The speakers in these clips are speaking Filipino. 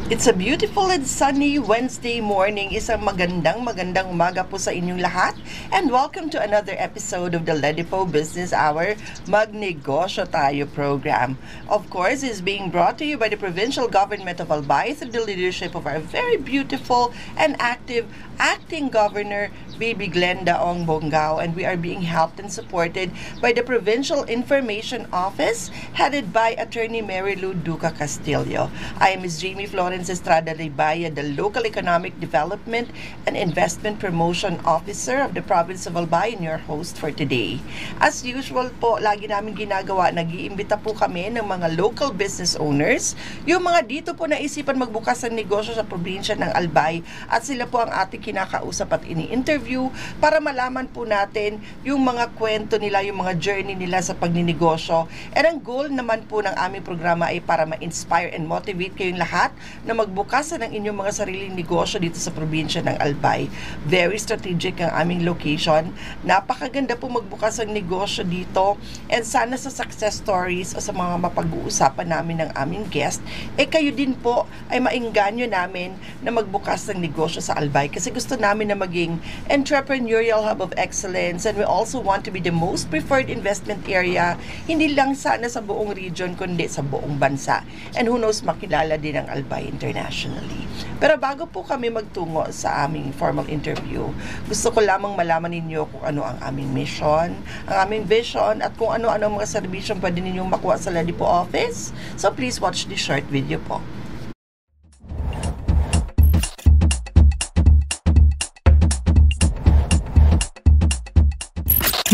It's a beautiful and sunny Wednesday morning. Isang magandang umaga po sa inyong lahat. And welcome to another episode of the Ledipo Business Hour Magnegosyo Tayo program. Of course, is being brought to you by the Provincial Government of Albay through the leadership of our very beautiful and active Acting Governor Bibi Glenda Ong Bongao, and we are being helped and supported by the Provincial Information Office headed by Attorney Mary Lou Duca Castillo. I am Ms. Jamie Florence Estrada Ribaya, the Local Economic Development and Investment Promotion Officer of the Province of Albay, and your host for today. As usual po, lagi namin ginagawa, nag-iimbita po kami ng mga local business owners, yung mga dito po naisipan magbukas ng negosyo sa probinsya ng Albay, at sila po ang ating kinakausap at ini-interview para malaman po natin yung mga kwento nila, yung mga journey nila sa pagninegosyo. And ang goal naman po ng aming programa ay para ma-inspire and motivate kayong lahat na magbukas ng inyong mga sariling negosyo dito sa probinsya ng Albay. Very strategic ang aming location. Napakaganda po magbukas ng negosyo dito, and sana sa success stories o sa mga mapag-uusapan namin ng aming guest, kayo din po ay maingganyo namin na magbukas ng negosyo sa Albay, kasi gusto namin na maging entrepreneurial hub of excellence, and we also want to be the most preferred investment area, hindi lang sana sa buong region kundi sa buong bansa, and who knows, makilala din ang Albay internationally. Pero bago po kami magtungo sa aming formal interview, gusto ko lamang malaman ninyo kung ano ang aming mission, ang aming vision, at kung ano-ano mga serbisyong pwede ninyong makuha sa Ledipo office. So please watch this short video po.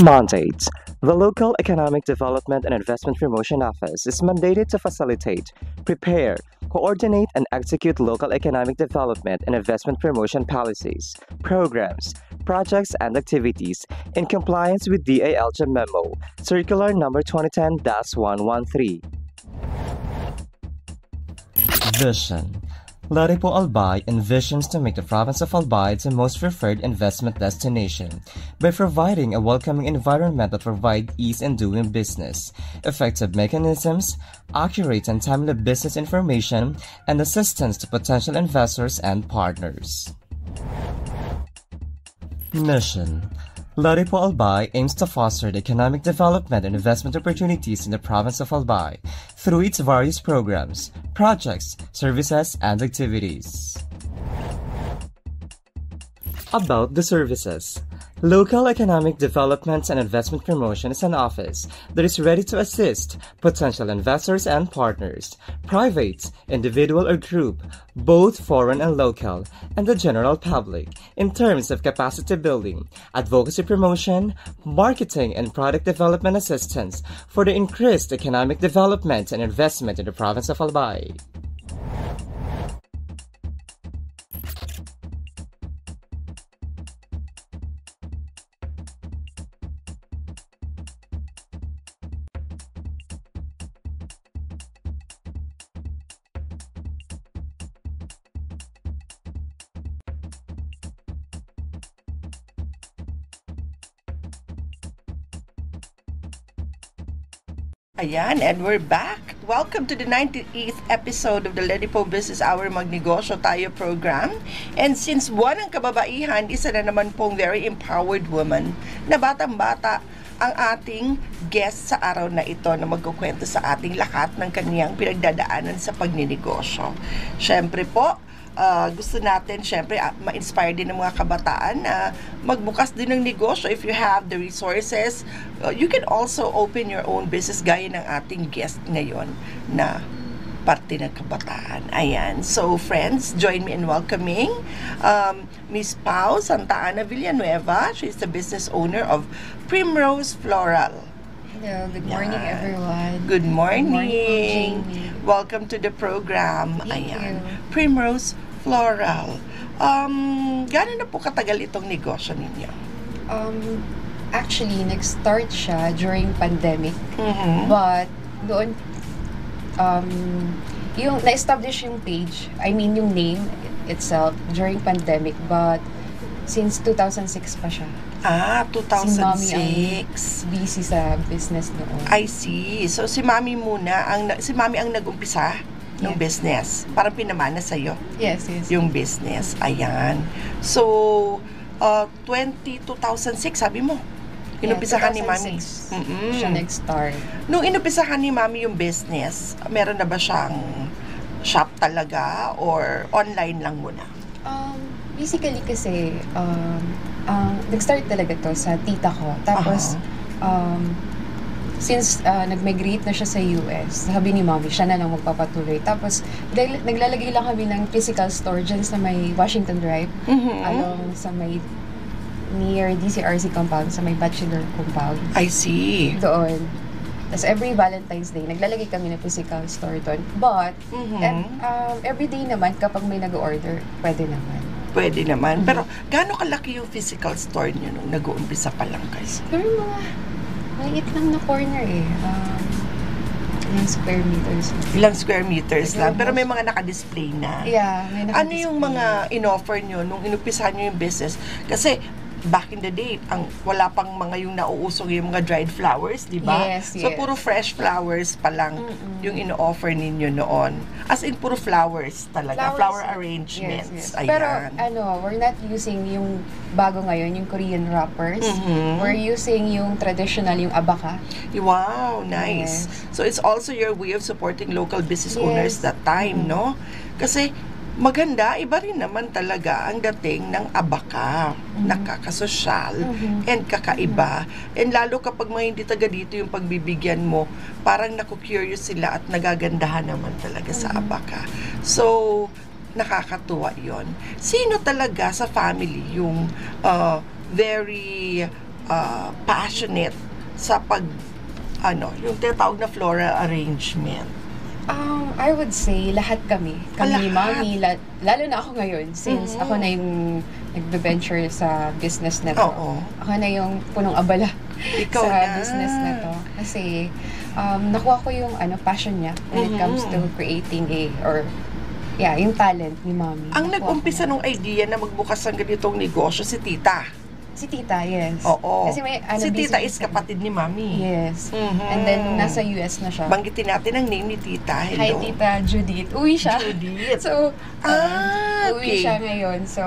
Mandates. The Local Economic Development and Investment Promotion Office is mandated to facilitate, prepare, coordinate, and execute local economic development and investment promotion policies, programs, projects, and activities in compliance with DALG Memo, Circular Number 2010-113. Vision. Ledipo Albay envisions to make the province of Albay the most preferred investment destination by providing a welcoming environment that provides ease in doing business, effective mechanisms, accurate and timely business information, and assistance to potential investors and partners. Mission. Ledipo Albay aims to foster the economic development and investment opportunities in the province of Albay through its various programs, projects, services, and activities. About the services. Local Economic Development and Investment Promotion is an office that is ready to assist potential investors and partners, private, individual or group, both foreign and local, and the general public, in terms of capacity building, advocacy promotion, marketing, and product development assistance for the increased economic development and investment in the province of Albay. Ayan, and we're back. Welcome to the 98th episode of the Ledipo Business Hour Magnegosyo Tayo program. And since buwan ng kababaihan, isa na naman pong very empowered woman na batang-bata ang ating guest sa araw na ito na magkukwento sa ating lahat ng kaniyang pinagdadaanan sa pagninegosyo. Siyempre po, gusto natin syempre ma-inspire din ng mga kabataan na magbukas din ng negosyo. If you have the resources, you can also open your own business gaya ng ating guest ngayon na parte ng kabataan. Ayan. So friends, join me in welcoming Miss Pau Santa Ana Villanueva. She's the business owner of Primrose Floral. Hello, good morning everyone. Good morning. Jamie. Welcome to the program. Thank Ayan. you. Primrose Floral. Gano'n na po katagal itong negosyo ninyo? Actually, nag-start siya during pandemic. Mm-hmm. But doon yung na-establish yung page, I mean yung name itself during pandemic, but since 2006 pa siya. Ah, 2006. Si Mami ang busy sa business noon. I see. So si Mami ang nag-umpisa? ng Yes. business. Parang pinamana sa'yo Yes. yung business. Ayan. So, 2006, sabi mo, inumpisahan ni Mami. 2006 Mm-mm. siya nag-start. Nung inumpisahan ni Mami yung business, meron na ba siyang shop talaga or online lang muna? Basically kasi, nag-start talaga to sa tita ko. Tapos, since nag-migrate na siya sa US, sabi ni Mommy, siya na lang magpapatuloy. Tapos, naglalagay lang kami ng physical store dyan sa may Washington Drive, along sa may near DCRC compound, sa may Bachelor compound. I see. Doon. Tapos every Valentine's Day, naglalagay kami ng physical store doon. But, every day naman, kapag may nag-order, pwede naman. Pwede naman. Pero, gaano kalaki yung physical store niyo nung nag-uumpisa pa lang kayo? Pero mga maliit lang na corner eh. Ilang square meters. Ilang square meters lang. Almost. Pero may mga naka-display na. Yeah, may Ano yung mga in-offer nyo nung inumpisahan nyo yung business? Kasi, back in the day, wala pang mga yung nauusong yung mga dried flowers, di ba? Yes, So, yes. puro fresh flowers pa lang yung in-offer ninyo noon. As in, puro flowers talaga. Flower arrangements. Yes. Ayan. Pero, we're not using yung bago ngayon, yung Korean wrappers. We're using yung traditional, yung abaka. Wow, nice. Yes. So, it's also your way of supporting local business Yes. owners that time, no? Kasi, maganda, iba rin naman talaga ang dating ng abaka. Nakakasosyal and kakaiba. And lalo kapag mga hindi taga dito yung pagbibigyan mo, parang naku-curious sila at nagagandahan naman talaga sa abaka. So, nakakatuwa yon. Sino talaga sa family yung very passionate sa yung tinatawag na floral arrangement? I would say, lahat kami. Kami ni Lahat? Mommy, lalo na ako ngayon, since ako na yung nagbe-venture sa business na to. Oo. Ako na yung punong abala Ikaw sa na. business na to. Kasi, nakuha ko yung passion niya when it comes to creating yung talent ni Mommy. Ang Nakuha ko nag-umpisa na. nung idea na magbukas ng ganitong negosyo, si Tita. Si Tita, yes. Oo. Kasi may, Si Tita business is kapatid ni Mami. Yes. Mhm. And then, nung nasa US na siya. Banggitin natin ang name ni Tita. Hi, Hello. Tita Judith. Uwi siya. Judith. So, Okay. uwi siya ngayon. So,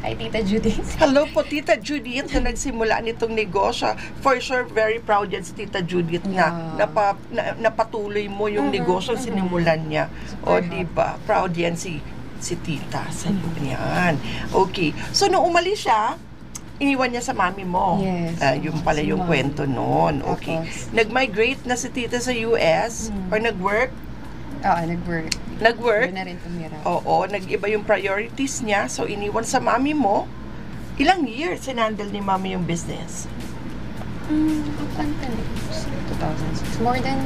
hi, Tita Judith. Hello po, Tita Judith, na nagsimula nitong negosyo. For sure, very proud yan si Tita Judith na Yeah. napatuloy mo yung negosyo sinimulan niya. O, Super diba? Proud yan si Tita sa yan. Okay. So, nung umalis siya, iniwan niya sa mami mo. Yes. Yung pala Si yung Mami. kwento noon. Okay. Tapos, Nag-migrate na si Tita sa US or nag-work? nag-work. Nag-work? Doon na rin tumira. Oo, nag-iba yung priorities niya. So, iniwan sa mami mo. Ilang years sinandal ni mami yung business? Up until 2006. More than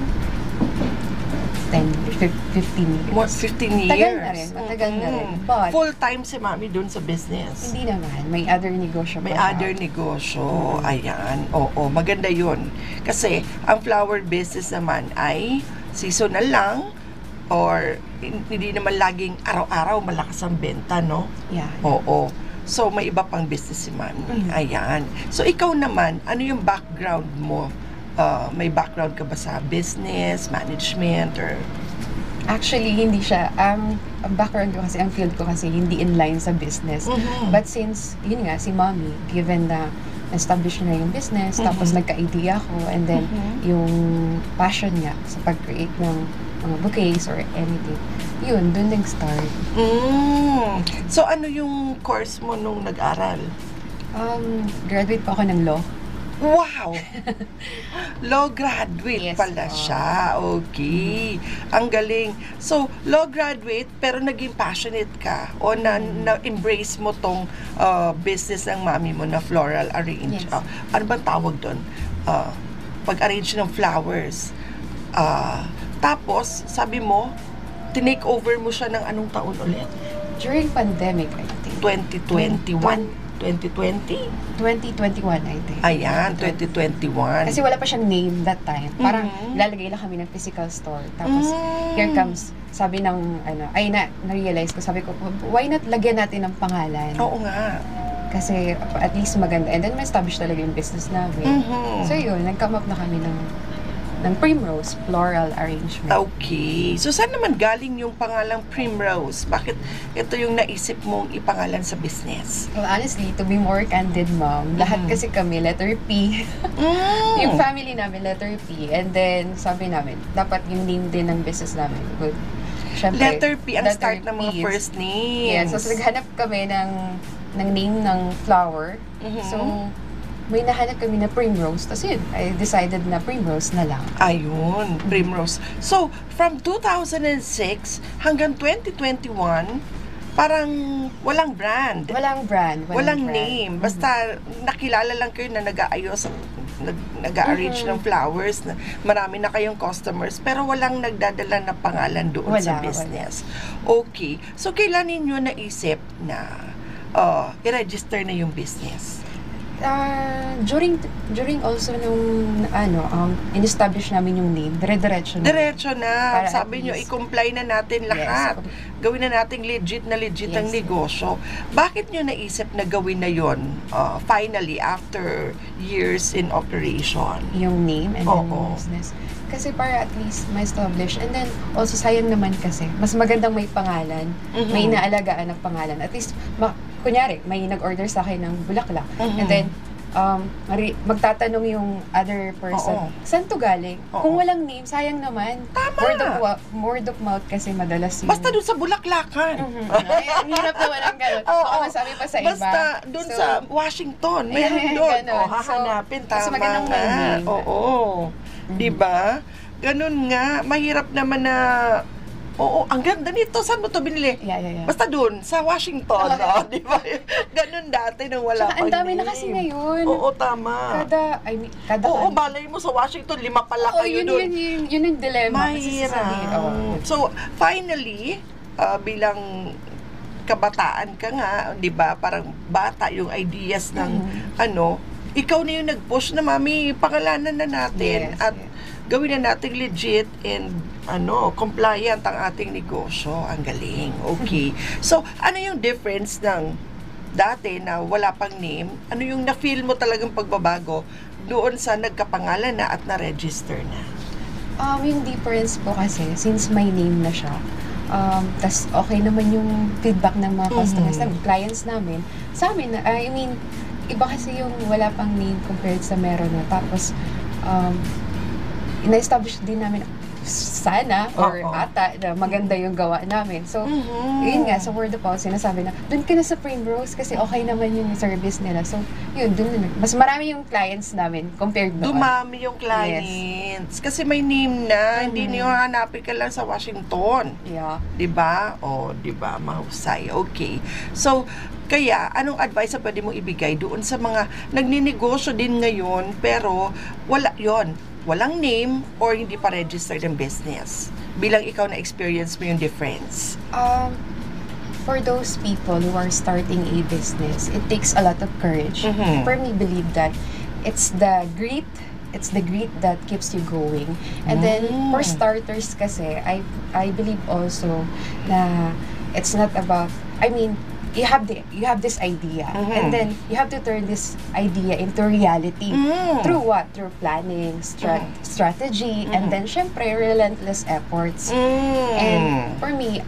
15 years. More 15 years. Tagal na rin, matagal na rin. But, full-time si mami dun sa business. hindi naman. May other negosyo May pa siya. other negosyo. Ayan. Oo, maganda yun. Kasi, ang flower business naman ay seasonal lang or hindi naman laging araw-araw malakas ang benta, no? Yeah. Oo. So, may iba pang business si mami. Ayan. So, ikaw naman, ano yung background mo? May background ka ba sa business, management, or... Actually, hindi siya. Ang background ko kasi, ang field ko kasi, hindi in line sa business. But since, yun nga, si Mommy, given na establish na yung business, tapos nagka-idea ko, and then, yung passion niya sa pag-create ng mga bouquets or anything, yun, dun nag-start. So, ano yung course mo nung nag-aral? Graduate pa ako ng law. Wow! Law graduate Yes, pala siya. Okay. Ang galing. So, law graduate, pero naging passionate ka o na-embrace mo tong business ng mami mo na floral arrange. Yes. Ano bang tawag doon? Pag-arrange ng flowers. Tapos, sabi mo, tinake over mo siya ng anong taon ulit? During pandemic, I think. 2021? 2020? 2021, I think. Ayan, 2021. Kasi wala pa siyang name that time. Parang lalagay lang kami ng physical store. Tapos, here comes, sabi ng, na-realize ko, sabi ko, why not lagyan natin ng pangalan? Oo nga. Kasi at least maganda. And then, ma-establish talaga yung business namin. So yun, nag-come up na kami ng ng Primrose Floral Arrangement. Okay. So, saan naman galing yung pangalang Primrose? Bakit ito yung naisip mong ipangalan sa business? Well, honestly, to be more candid, ma'am, lahat kasi kami letter P. Yung family namin, letter P. And then, sabi namin, dapat yung name din ng business namin. Good. Syempre, Letter P ang letter start ng mga P. first names. Yes, so naghanap kami ng name ng flower. So, may nahanap kami na Primrose. Tapos yun, I decided na Primrose na lang. Ayun, Primrose. So, from 2006 hanggang 2021, parang walang brand. Walang brand. Walang brand. name. Basta nakilala lang kayo na nag-aayos, nag-arrange ng flowers. Marami na kayong customers, pero walang nagdadala na pangalan doon sa business. Okay. So, kailan ninyo naisip na i-register na yung business? During also nung in-establish namin yung name, diretso na. Diretso na. Para Sabi nyo, i-comply na natin lahat. Gawin na natin legit ang negosyo. Bakit nyo naisip na gawin na yon finally after years in operation? Yung name and then yung business. Kasi para at least ma-establish. And then, also sayang naman kasi, mas magandang may pangalan, may inaalagaan ng pangalan. At least, kunyari, may nag-order sa akin ng bulaklak. And then, magtatanong yung other person, saan to galing? Kung walang name, sayang naman. Tama! Word of mouth kasi madalas yun. Basta dun sa bulaklakan. Ang hirap naman ang gano'n. Baka masabi pa sa iba. Basta dun sa Washington, mayroon doon. Hahanapin, tama magandang nga. name. Diba? Ganun nga. Mahirap naman na ang ganda nito. Saan mo to binili? Yeah. Basta dun, sa Washington. Di ba? Ganun dati nang wala pang ang dami name. na kasi ngayon. Oo, tama. Kada balay mo sa Washington, 5 pala kayo dun. Yun yung dilemma. Mahirap. So, finally, bilang kabataan ka nga, di ba? Parang bata yung ideas ng ikaw na yung nag-push na, mami, pangalanan na natin at gawin na natin legit and compliant ang ating negosyo. Ang galing. Okay. So, ano yung difference ng dati na wala pang name? Ano yung na-feel mo talagang pagbabago doon sa nagkapangalan na at na-register na? Yung difference po kasi, since may name na siya, tas okay naman yung feedback ng mga customers namin, clients namin, sa amin, iba kasi yung wala pang name compared sa meron na. Tapos, ina-establish din namin sana or ata na maganda yung gawa namin. So, yun nga, sa word of mouth, sinasabi na, dun ka na sa Primrose kasi okay naman yung service nila. So, yun, dun na. Mas marami yung clients namin compared doon. Dumami yung clients. Yes. Kasi may name na, hindi niyo hanapin ka lang sa Washington. Yeah. Diba? Diba? Mahusay. Okay. So, kaya, anong advice na pwede mo ibigay doon sa mga nagninegosyo din ngayon, pero walang name or hindi pa registered ang business? Bilang ikaw na experience mo yung difference. For those people who are starting a business, it takes a lot of courage. For me, believe that it's the grit that keeps you going. And then, for starters kasi, I believe also na it's not about, you have this idea, and then you have to turn this idea into reality. Through what? Through planning, strategy, and then syempre relentless efforts. And for me,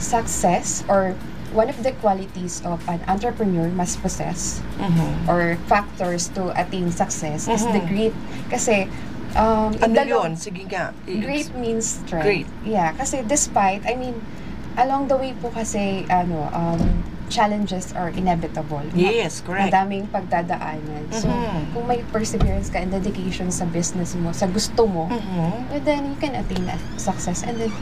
success, or one of the qualities of an entrepreneur must possess, or factors to attain success, is the grit. Kasi yun? Sige nga. Grit means strength. Great. Yeah, kasi despite, along the way po kasi, challenges are inevitable. Yes, correct. Madaming pagdadaanan. So, kung may perseverance ka and dedication sa business mo, sa gusto mo, then you can attain that success. And then,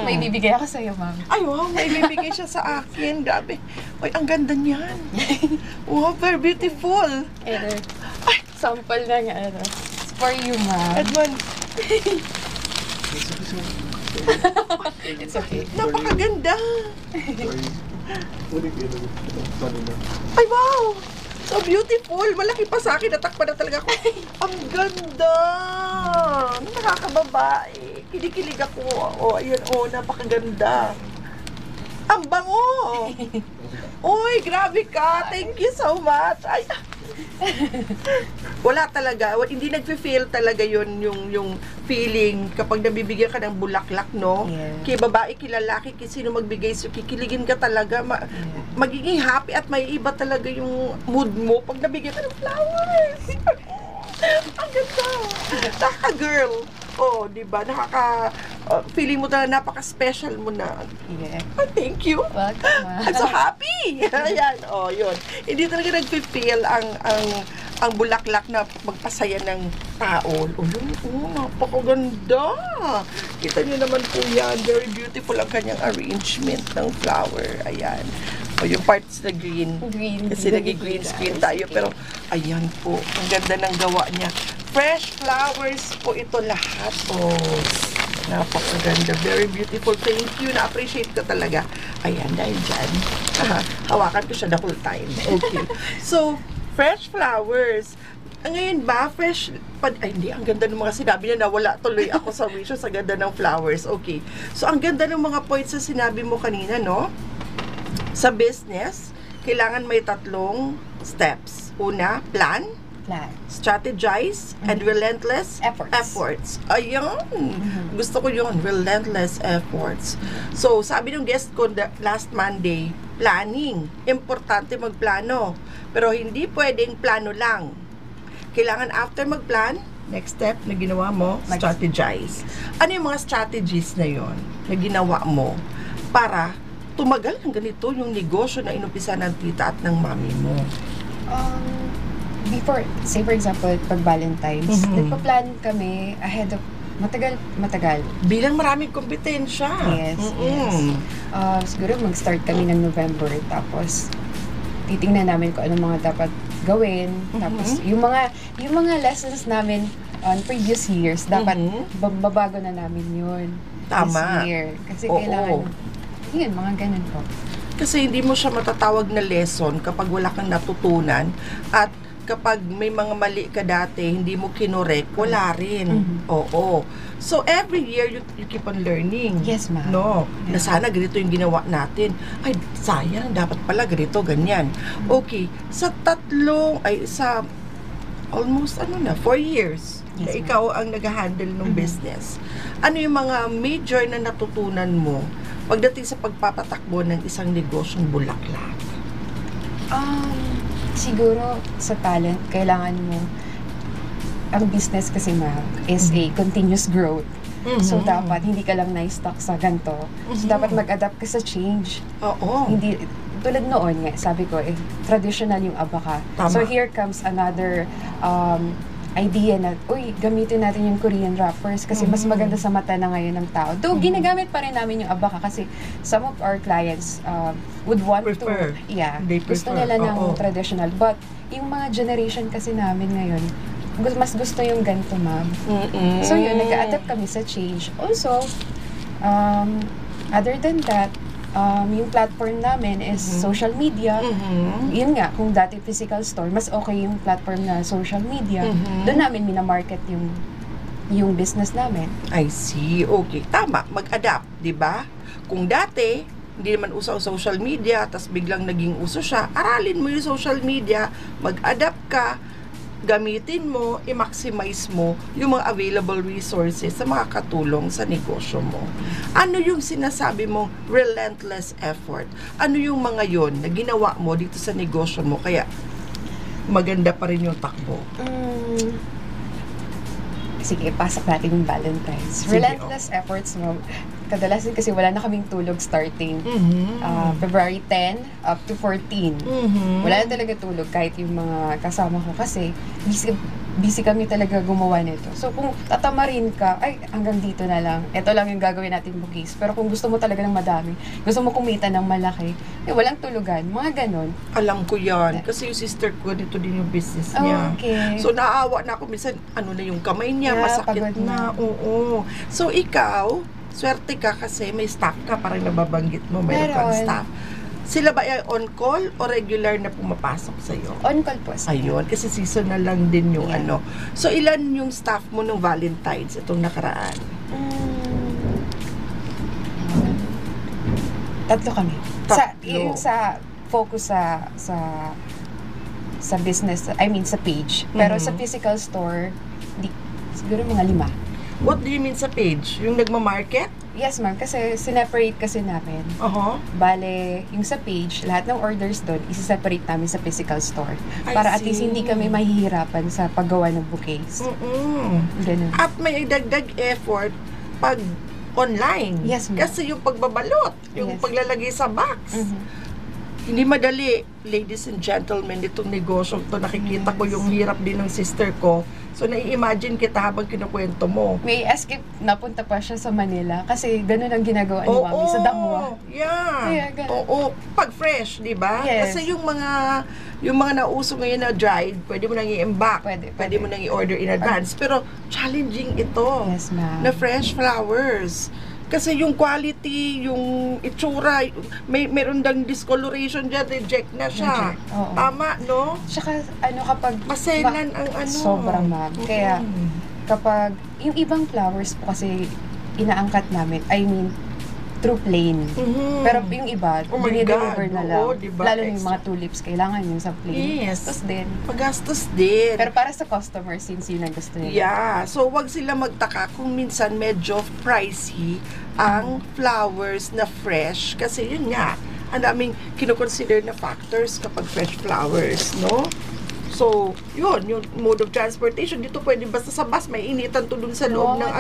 may bibigay ako sa'yo, ma'am. Ay, wow, may bibigay siya sa akin. Grabe. Ay, ang ganda niyan. Wow, very beautiful. Sample na nga, It's for you, ma'am. Edmond. It's okay. Napakaganda. Ay, wow! So beautiful. Malaki pa sa akin. Natakpan na talaga ako. Ang ganda. Nakakababae. Kinikilig ako. Ayun. Napakaganda. Ang bango. Uy, grabe ka. Thank you so much. Ay, Wala talaga, hindi nagfe-feel talaga yun yung feeling kapag nabibigyan ka ng bulaklak, no? Yeah. Kay babae, kay lalaki, kay sino magbigay, so kikiligin ka talaga, magiging happy at may iba talaga yung mood mo pag nabigyan ka ng flowers. Ang ganda. Nakaka-girl. Oh, di ba? Feeling mo talaga napaka-special mo na. Yeah. Oh, thank you. Welcome. I'm so happy. Ayan, oh, yun. Hindi talaga nag-feel ang bulaklak na magpasaya ng tao. Oh, yun, napakaganda. Kita niyo naman po yan. Very beautiful ang kanyang arrangement ng flower. Ayan. O, yung parts na green. Kasi nag-green screen tayo. Pero, ayan po. Ang ganda ng gawa niya. Fresh flowers po ito lahat. Oh, napakaganda. Very beautiful. Thank you. Na-appreciate ko talaga. Ayan, dahil dyan. Hawakan ko siya the whole time. Okay. So, fresh flowers. Ngayon ba, fresh, hindi, ang ganda ng mga sinabi niya, nawala tuloy ako sa wishes, sa ganda ng flowers. Okay. So, ang ganda ng mga points na sinabi mo kanina, no? Sa business, kailangan may 3 steps. Una, plan, strategize, and relentless efforts. Ayun. Gusto ko yung relentless efforts. So, sabi ng guest ko last Monday, planning. Importante magplano. Pero hindi pwedeng plano lang. Kailangan after magplan, next step na ginawa mo, strategize. Ano yung mga strategies na yon na ginawa mo para tumagal ng ganito yung negosyo na inumpisa ng tita at ng mami mo? Before, say for example, pag Valentine's, nagpa-plan kami ahead of matagal. Bilang maraming kompetensya. Yes. Siguro mag-start kami ng November, tapos titingnan namin kung anong mga dapat gawin. Tapos yung mga lessons namin on previous years, dapat babago na namin yun. Tama. This year. Kasi kailangan, yun, mga ganun po. Kasi hindi mo siya matatawag na lesson kapag wala kang natutunan, at kapag may mga mali ka dati, hindi mo kinorek, wala rin. Oo. So, every year, you keep on learning. Yes, ma'am. No? Na sana ganito yung ginawa natin. Ay, sayang, dapat pala ganito, ganyan. Okay. Sa almost, 4 years, na ikaw ang nag-handle ng business. Ano yung mga major na natutunan mo pagdating sa pagpapatakbo ng isang negosyong bulaklak? Siguro sa talent, kailangan mo, ang business kasi ma'am is a continuous growth. So dapat hindi ka lang na-stuck sa ganito. So dapat mag-adapt ka sa change. Oo. Hindi tulad noon nga, sabi ko, traditional yung abaka. Tama. So here comes another idea na, gamitin natin yung Korean wrappers kasi mas maganda sa mata na ngayon ng tao. Though, ginagamit pa rin namin yung abaka kasi some of our clients would want prefer. Gusto nila ng traditional. But, yung mga generation kasi namin ngayon, mas gusto yung ganito, ma'am. So, yun, nag-a-adapt kami sa change. Also, other than that, yung platform namin is social media. Yun nga, kung dati physical store, mas okay yung platform na social media. Doon namin minamarket yung business namin. I see. Okay. Tama. Mag-adapt. Diba? Kung dati, hindi naman uso ang social media, tas biglang naging uso siya, aralin mo yung social media, mag-adapt ka, gamitin mo, i-maximize mo yung mga available resources sa mga katulong sa negosyo mo. Ano yung sinasabi mong relentless effort? Ano yung mga yon na ginawa mo dito sa negosyo mo kaya maganda pa rin yung takbo? Sige, pasok natin yung Valentine's. Sige, Relentless efforts mo. Kadalasan kasi wala na kaming tulog starting February 10 up to 14. Wala na talaga tulog kahit yung mga kasama ko kasi busy kami talaga gumawa nito. So kung tatamarin ka, ay hanggang dito na lang. Ito lang yung gagawin natin bugis. Pero kung gusto mo talaga ng madami, gusto mo kumita ng malaki, walang tulugan, mga ganon. Alam ko yan. Kasi yung sister ko, dito din yung business niya. Okay. So naawa na ako minsan, ano na yung kamay niya, masakit na. Oo. So ikaw, swerte ka kasi may staff ka, parang nababanggit mo, mayroon kang staff. Sila ba ay on call o regular na pumapasok sa'yo? On call po. Ayun, kasi seasonal lang din yung ano. So, ilan yung staff mo ng Valentine's itong nakaraan? 3 kami. Yung sa focus sa business, I mean sa page. Pero sa physical store, siguro mga 5. What do you mean sa page? Yung nagmamarket? Yes, ma'am. Kasi sineparate kasi namin. Bale, yung sa page, lahat ng orders doon, isi-separate namin sa physical store. Para at least hindi kami mahihirapan sa paggawa ng bouquets. Ganun. At may dagdag effort pag online. Yes, ma'am. Kasi yung pagbabalot, yung paglalagay sa box. Hindi madali, ladies and gentlemen, itong negosyo to. Nakikita ko yung hirap din ng sister ko. So, nai-imagine kita habang kinukwento mo. May escape, napunta pa siya sa Manila kasi ganun ang ginagawa ni Mami sa Damwa. Yeah. Kaya, Oo, pag fresh, di ba? Yes. Kasi yung mga nauso ngayon na dried, pwede mo nang i-emback. Pwede mo nang i-order in advance. Pero challenging ito. Yes, ma'am. Na fresh flowers. Kasi yung quality, yung itsura, meron dang discoloration dyan, reject na siya. Tama, no? Tsaka, kapag... Maselan ang Sobrang, ma'am. Kaya, kapag, yung ibang flowers po kasi, inaangkat namin, I mean, through plain. Pero yung iba, dinideliver na lang. Diba? Lalo yung mga tulips, kailangan yung sa plain. Yes. Gastos din. Pagastos din. Pero para sa customer, since yun ang gusto nila. Yeah. So, wag sila magtaka kung minsan medyo pricey ang flowers na fresh. Kasi yun nga, ang daming kinoconsider na factors kapag fresh flowers, no? So, yun, yung mode of transportation, dito pwede basta sa bus, may initan to dun sa loob ng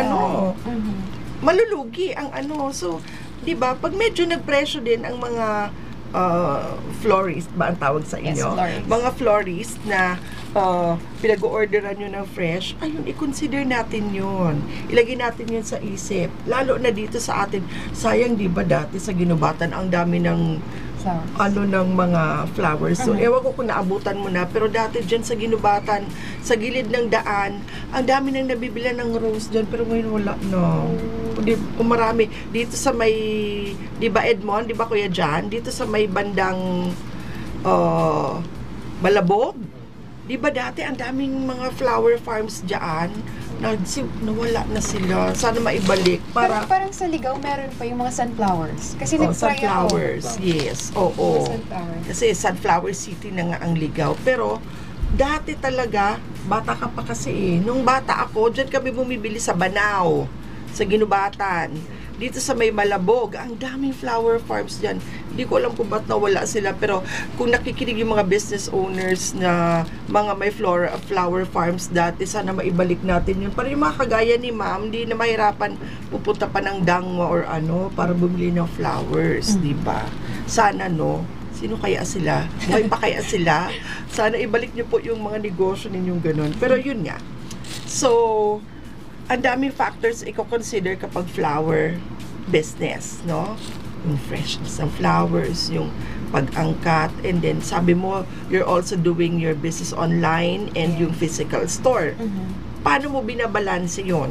malulugi ang So, di ba, pag medyo nagpresyo din ang mga florist ba ang tawag sa inyo? Yes, mga florist na pinag-orderan nyo ng fresh, ayun, i-consider natin yun. Ilagay natin yun sa isip. Lalo na dito sa atin, sayang di ba dati sa Ginubatan, ang dami ng ng mga flowers. So, ewan ko kung naabutan mo na, pero dati dyan sa Ginubatan, sa gilid ng daan, ang dami nang nabibila ng rose dyan, pero ngayon wala na. Kung marami, dito sa may, di ba Edmond, di ba Kuya Jan, dito sa may bandang Malabog, di ba dati ang daming mga flower farms dyan, nawala na sila. Sana maibalik. Parang sa Ligaw, meron pa yung mga sunflowers. Kasi nag-try sunflowers, yes. Oo. Kasi Sunflower City na nga ang Ligaw. Pero, dati talaga, bata ka pa kasi Nung bata ako, dyan kami bumibili sa Banao, sa Ginubatan. Dito sa may Malabog, ang daming flower farms dyan. Hindi ko alam kung ba't nawala sila, pero kung nakikinig yung mga business owners na mga may flower farms dati, sana maibalik natin yun. Para yung mga kagaya ni ma'am, hindi na mahirapan pupunta pa ng Dangwa or para bumili ng flowers, di ba? Sana, no? Sino kaya sila? Buhay pa kaya sila? Sana ibalik niyo po yung mga negosyo ninyong ganun. Pero yun nga. So, ang daming factors i-consider kapag flower business, no? Yung freshness ng flowers, yung pag-angkat, and then sabi mo, you're also doing your business online and yung physical store. Paano mo binabalanse yun?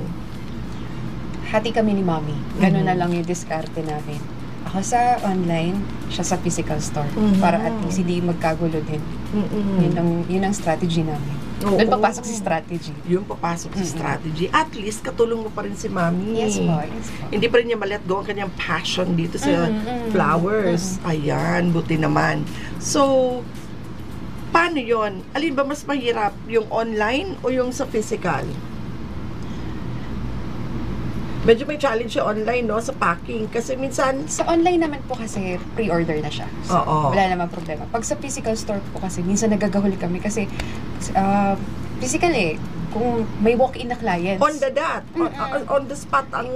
Hati kami ni Mami. Ganun na lang yung diskarte namin. Ako sa online, siya sa physical store. Para at least hindi magkagulo din. Yun ang strategy namin. Doon papasok si strategy. Yung papasok si strategy. At least, katulong mo pa rin si Mami. Yes po. Hindi pa rin niya ma-let go ang kanyang passion dito sa flowers. Ayan, buti naman. So, paano yon? Alin ba mas mahirap? Yung online o yung sa physical? Medyo may challenge yung online, no? Sa packing. Kasi minsan... Sa online naman po kasi pre-order na siya. So, wala naman problema. Pag sa physical store po kasi, minsan nagagahuli kami kasi physical kung may walk-in na clients. On the dot. On the spot ang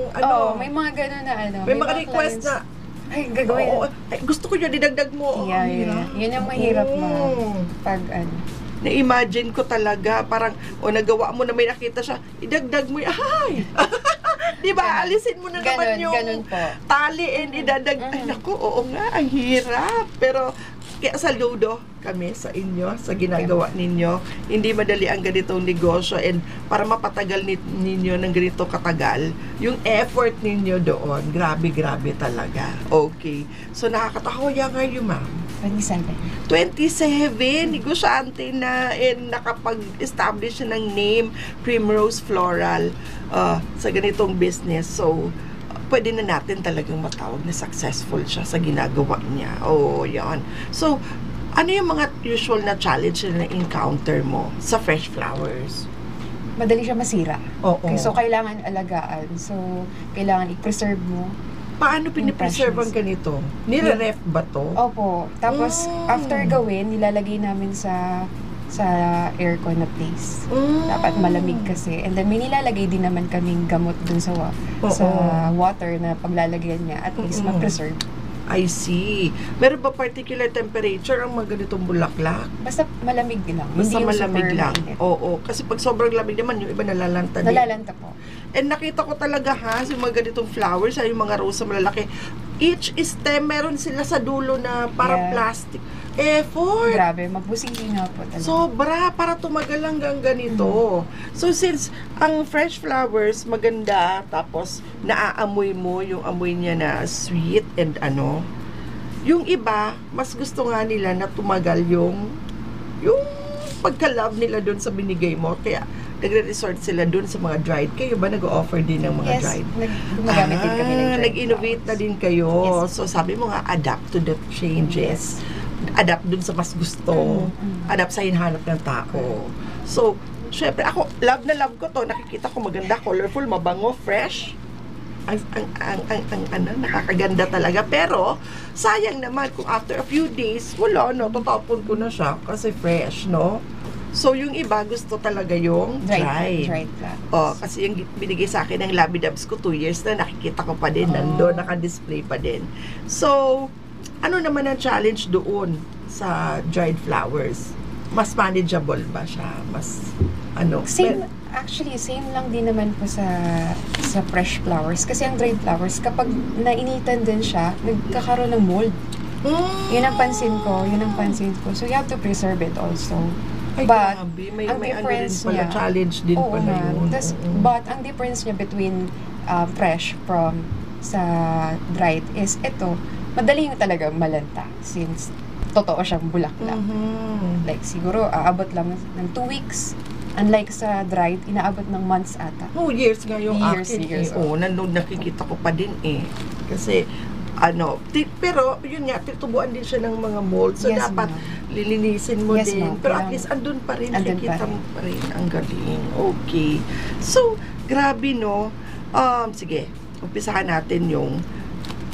may mga gano'n na May mga request na ay, gagawin. Ay, gusto ko yun, didagdag mo. Yeah. Yun ang mahirap pag na-imagine ko talaga, parang, nagawa mo na may nakita siya, idagdag mo ay! Diba, alisin mo na naman yung tali and idadag. Ay, naku, oo nga, ang hirap. Pero, kaya saludo kami sa inyo, sa ginagawa ninyo. Hindi madali ang ganitong negosyo and para mapatagal ninyo ng ganito katagal, yung effort ninyo doon, grabe talaga. Okay. So, nakakatawa ngayon, ma'am. 27. Negosyante na and nakapag-establish na ng name, Primrose Floral, sa ganitong business. So, pwede na natin talagang matawag na successful siya sa ginagawa niya. Yan. So, Ano yung mga usual na challenge na encounter mo sa fresh flowers? Madali siya masira. Oo. Okay, so, kailangan alagaan. So, kailangan i-preserve mo. Paano pinipreserve ang ganito? Nire-ref ba to? Opo. Tapos, after gawin, nilalagay namin sa aircon na place. Dapat malamig kasi. And then, may nilalagay din naman kaming gamot dun sa water na paglalagyan niya. At least, ma-preserve. I see. Meron ba particular temperature ang mga ganitong bulaklak? Basta malamig lang. Basta Hindi yung malamig super lang. mainit. Oo. Kasi pag sobrang lamig naman, yung iba nalalanta din. Nalalanta po. And nakita ko talaga yung mga ganitong flowers, yung mga rosa malalaki. Each stem, meron sila sa dulo na parang plastic. Effort! Grabe, mabusisi nga po talaga. Sobra, para tumagal hanggang ganito. So, since ang fresh flowers, maganda, tapos naaamoy mo yung amoy niya na sweet and yung iba, mas gusto nga nila na tumagal yung pagka-love nila dun sa binigay mo. Kaya, nagre-resort sila dun sa mga dried. Kayo ba nag-offer din ng mga dried? Yes, gumagamit din kami ng dried nag-innovate na din kayo. Yes. So, sabi mo nga, adapt to the changes. Adapt dun sa mas gusto. Adapt sa hinahanap ng tao. So, syempre, ako, love na love ko to. Nakikita ko maganda, colorful, mabango, fresh. Nakakaganda talaga. Pero, sayang naman kung after a few days, wala, tatapon ko na siya kasi fresh, no? So, yung iba, gusto talaga yung dried. Kasi yung binigay sa akin ng Labidabs ko 2 years na, nakikita ko pa din, nandun, naka-display pa din. So, ano naman ang challenge doon sa dried flowers? Mas manageable ba siya? Mas, Actually, same lang din naman po sa fresh flowers. Kasi ang dried flowers, kapag nainitan din siya, nagkakaroon ng mold. Yun ang pansin ko. So, you have to preserve it also. Ay, but, grabe. May difference pala, niya, challenge din pala yun. But, ang difference niya between fresh from sa dried is ito, madali yung talaga malanta since totoo siyang bulaklak. Like, siguro, aabot lang ng 2 weeks. Unlike sa dried, inaabot ng months ata. Years nga yung Years. nandun nakikita ko pa din Kasi, pero yun nga, tubuan din siya ng mga mold. So, dapat lilinisin mo din. Pero at least, andun pa rin. Nakikita mo pa rin. Ang galing. Okay. So, grabe, no? Sige, umpisahan natin yung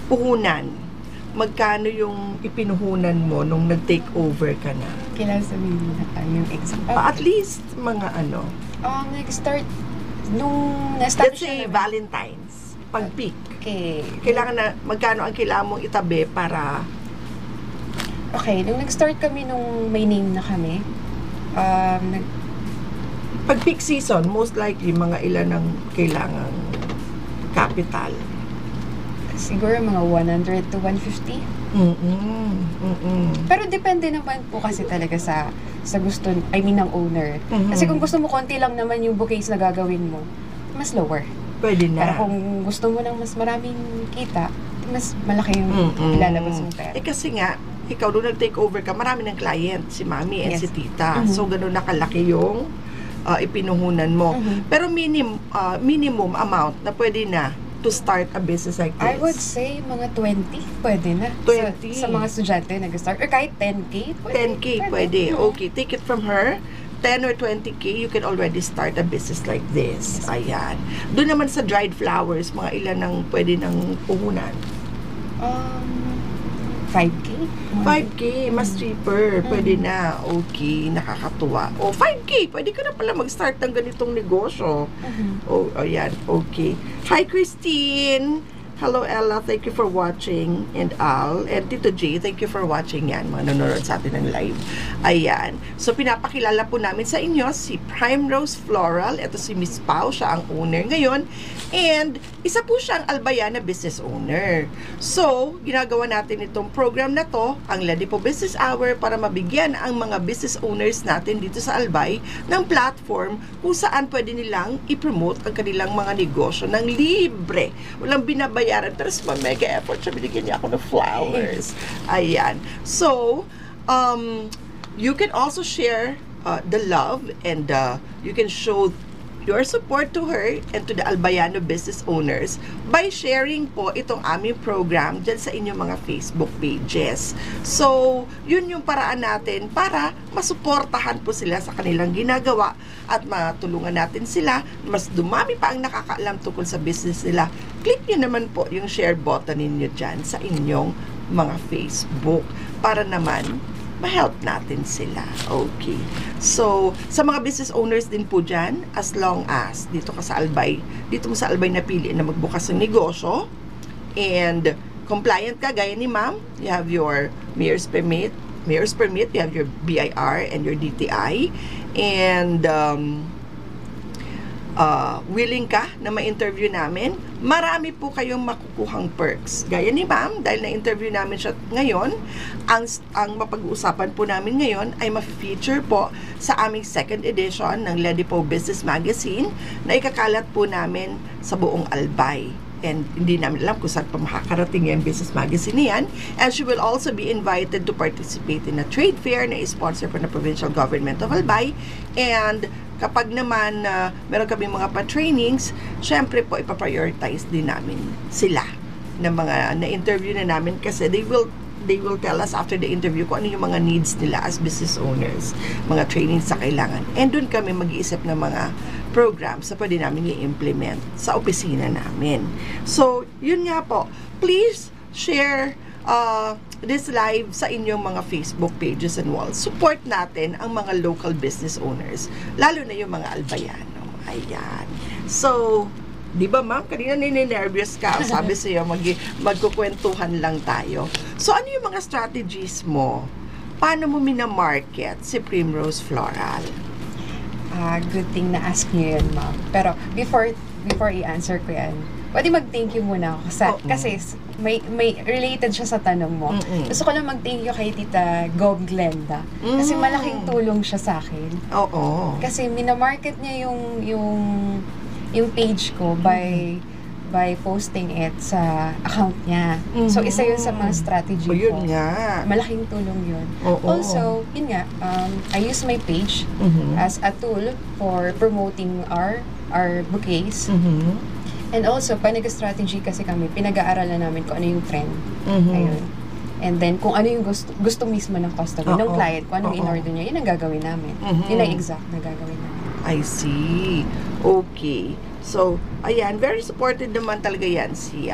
puhunan. Magkano yung ipinuhunan mo nung nag-take over ka na? Kailangan sabihin mo na yung exact. At least, mga Nag-start nung let's na-establish say, na Valentine's. Pag-peak. Okay. Kailangan na, magkano ang kailangan mong itabi para... Okay, nung nag-start kami nung may name na kami, Pag-peak season, most likely, mga ilan ang kailangang capital. Siguro mga 100 to 150. Pero depende naman po kasi talaga sa gusto, ng owner. Kasi kung gusto mo konti lang naman yung bouquets na gagawin mo, mas lower. Pwede na. Pero kung gusto mo ng mas maraming kita, mas malaki yung ilalabas mong pera. Kasi nga, ikaw doon nag-take over ka, marami ng client, si mami and si tita. So, ganun nakalaki yung ipinuhunan mo. Pero minimum amount na pwede na to start a business like this? I would say mga 20, pwede na. 20? Sa mga estudyante nag-start. Or kahit 10K, pwede. 10K, pwede. Okay, take it from her. 10 or 20K, you can already start a business like this. Ayan. Doon naman sa dried flowers, mga ilan ang pwede nang puhunan? 5K. 5K, mas cheaper. Pwede na. Okay, nakakatuwa. 5K, pwede ka na pala mag-start ng ganitong negosyo. Ayan, okay. Hi, Christine! Hello, Ella. Thank you for watching. And Al. And Tito J, thank you for watching yan. Mga nanonood sa atin ng live. Ayan. So, pinapakilala po namin sa inyo si Primrose Floral. Ito si Miss Pau. Siya ang owner ngayon. And, isa po siyang Albayana business owner. So, ginagawa natin itong program na to, ang Ledipo Business Hour, para mabigyan ang mga business owners natin dito sa Albay ng platform kung saan pwede nilang i-promote ang kanilang mga negosyo ng libre. Walang binabayaran. Pero mega effort siya, binigyan niya ako ng flowers. Ayan. So, you can also share the love and you can show your support to her and to the Albayano business owners by sharing po itong aming program dyan sa inyong mga Facebook pages. So, yun yung paraan natin para masuportahan po sila sa kanilang ginagawa at matulungan natin sila mas dumami pa ang nakakaalam tungkol sa business nila. Click nyo naman po yung share button ninyo dyan sa inyong mga Facebook para naman ma-help natin sila. Okay. So, sa mga business owners din po dyan, as long as dito ka sa Albay, dito mo sa Albay napili na magbukas ng negosyo and compliant ka, gaya ni ma'am, you have your mayor's permit, you have your BIR and your DTI, and willing ka na ma-interview namin, marami po kayong makukuhang perks. Gaya ni ma'am, dahil na-interview namin siya ngayon, ang mapag-uusapan po namin ngayon ay ma-feature po sa aming second edition ng Ledipo Business Magazine na ikakalat po namin sa buong Albay. And hindi namin alam kung saan pa makakarating yung business magazine niyan. And she will also be invited to participate in a trade fair na sponsor po ng Provincial Government of Albay. And kapag naman meron kami mga pa-trainings, syempre po ipaprioritize din namin sila na mga na-interview na namin kasi they will tell us after the interview kung ano yung mga needs nila as business owners, mga trainings sa kailangan. And dun kami mag-iisip ng mga programs na pwede namin i-implement sa opisina namin. So, yun nga po. Please share this live sa inyong mga Facebook pages and walls. Support natin ang mga local business owners, lalo na yung mga Albayano. Ayan. So, di ba ma'am, kanina nininervyos ka. Sabi sa'yo, magkukwentuhan lang tayo. So, ano yung mga strategies mo? Paano mo minamarket si Primrose Floral? Good thing na ask niyo yun, ma'am. Pero before i-answer ko yan, pwede mag-thank you muna ako kasi may related siya sa tanong mo. Gusto ko lang mag-thank you kay Tita Gob Glenda kasi malaking tulong siya sa akin. Oo. Kasi minamarket niya yung page ko by posting it sa account niya. So, isa yun sa mga strategy ko. Yun nga. Malaking tulong yun. Also, yun nga, I use my page as a tool for promoting our bouquets. And also, pag nag-strategy kasi kami, pinag-aaralan namin kung ano yung trend. Ayun. And then, kung ano yung gusto mismo ng customer, ng client, kung anong in-order niya, yun ang gagawin namin. Yun ang exact na gagawin namin. I see. Okay. So, ayan, very supported naman talaga yan si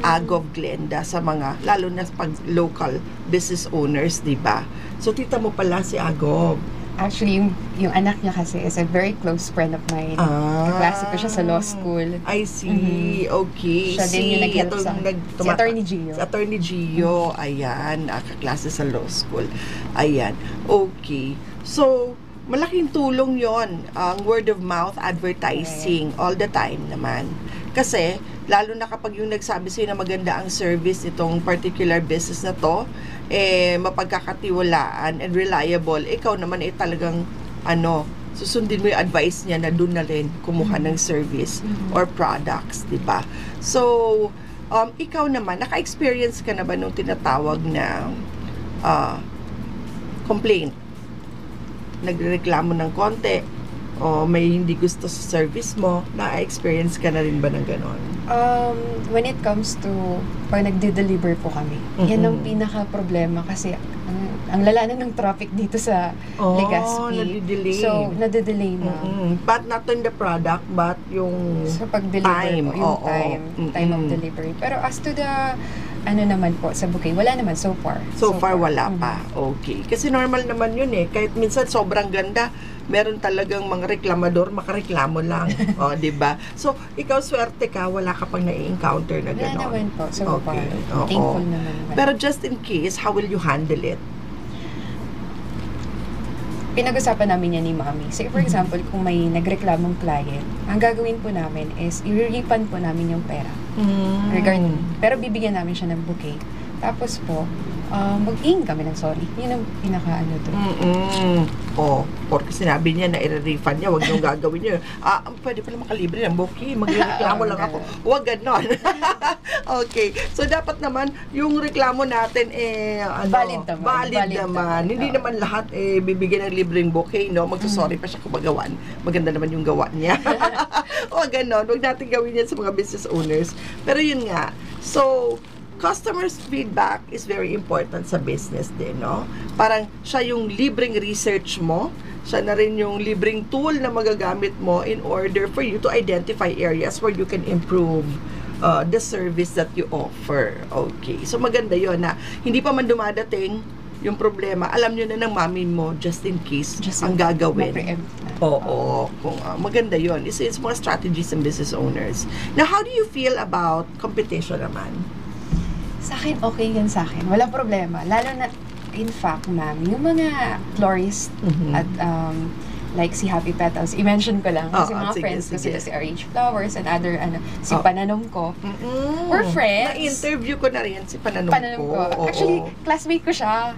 Agov Glenda sa mga, lalo na pag local business owners, di ba? So, tita mo pala si Agov. Actually, yung anak niya kasi is a very close friend of mine. Kaklase ko siya sa law school. I see. Okay. Siya din yung nag-help sa si Attorney Gio. Si Attorney Gio. Ayan, kaklase sa law school. Ayan. Okay. So, malaking tulong yon ang word of mouth advertising all the time naman. Kasi, lalo na kapag yung nagsabi sa'yo na maganda ang service itong particular business na to, mapagkakatiwalaan and reliable, ikaw naman talagang, susundin mo yung advice niya na doon na rin kumuha ng service or products, di ba? So, ikaw naman, naka-experience ka na ba nung tinatawag na complaint? Nagreklamo ng konti o may hindi gusto sa service mo, na-experience ka na rin ba ng ganon? When it comes to pag nagde-deliver po kami, yan ang pinaka-problema kasi ang lala na ng traffic dito sa Legazpi. Nadidelay. So, nadidelay na. But not in the product, but yung so, pag-deliver time. po, yung time of delivery. Pero as to the naman po sa bouquet, wala naman so far. So far wala pa. Okay. Kasi normal naman yun kahit minsan sobrang ganda, meron talagang mga reklamador, makareklamo lang. Di ba? So, ikaw swerte ka, wala ka pang na-encounter na gano'n. Wala naman po, so far. Thankful naman. Pero just in case, how will you handle it? Pinag-usapan namin yan ni Mami. So, for example, kung may nagreklamong client, ang gagawin po namin is i-refund po namin yung pera. Pero bibigyan namin siya ng bouquet. Tapos po, mag-ing kami ng sorry. Yun ang pinaka-ano doon. Porque sinabi niya na i-refund niya, huwag niyong gagawin niyo. Pwede pala makalibre ng booking, magreklamo lang ako. Huwag ganon. Okay, so dapat naman, yung reklamo natin, valid naman. Hindi naman lahat, bibigyan ng libreng bouquet, no? Magsusorry pa siya kung magawan. Maganda naman yung gawa niya. Huwag ganon, huwag natin gawin yan sa mga business owners. Pero yun nga, so, customers' feedback is very important sa business din, no? Parang siya yung libreng research mo, siya na rin yung libreng tool na magagamit mo in order for you to identify areas where you can improve the service that you offer. Okay, so maganda yon na hindi pa man dumadating yung problema, alam nyo na ng mami mo just in case ang gagawin. Oo, maganda yon. It's mga strategies and business owners. Now, how do you feel about competition naman? Sa akin, okay yan sa akin. Walang problema. Lalo na, in fact, ma'am, yung mga florist at like si Happy Petals, i-mention ko lang. Kasi mga friends ko sila si RH Flowers and other, si Pananom ko. We're friends. Na-interview ko na rin si Pananom ko. Actually, classmate ko siya.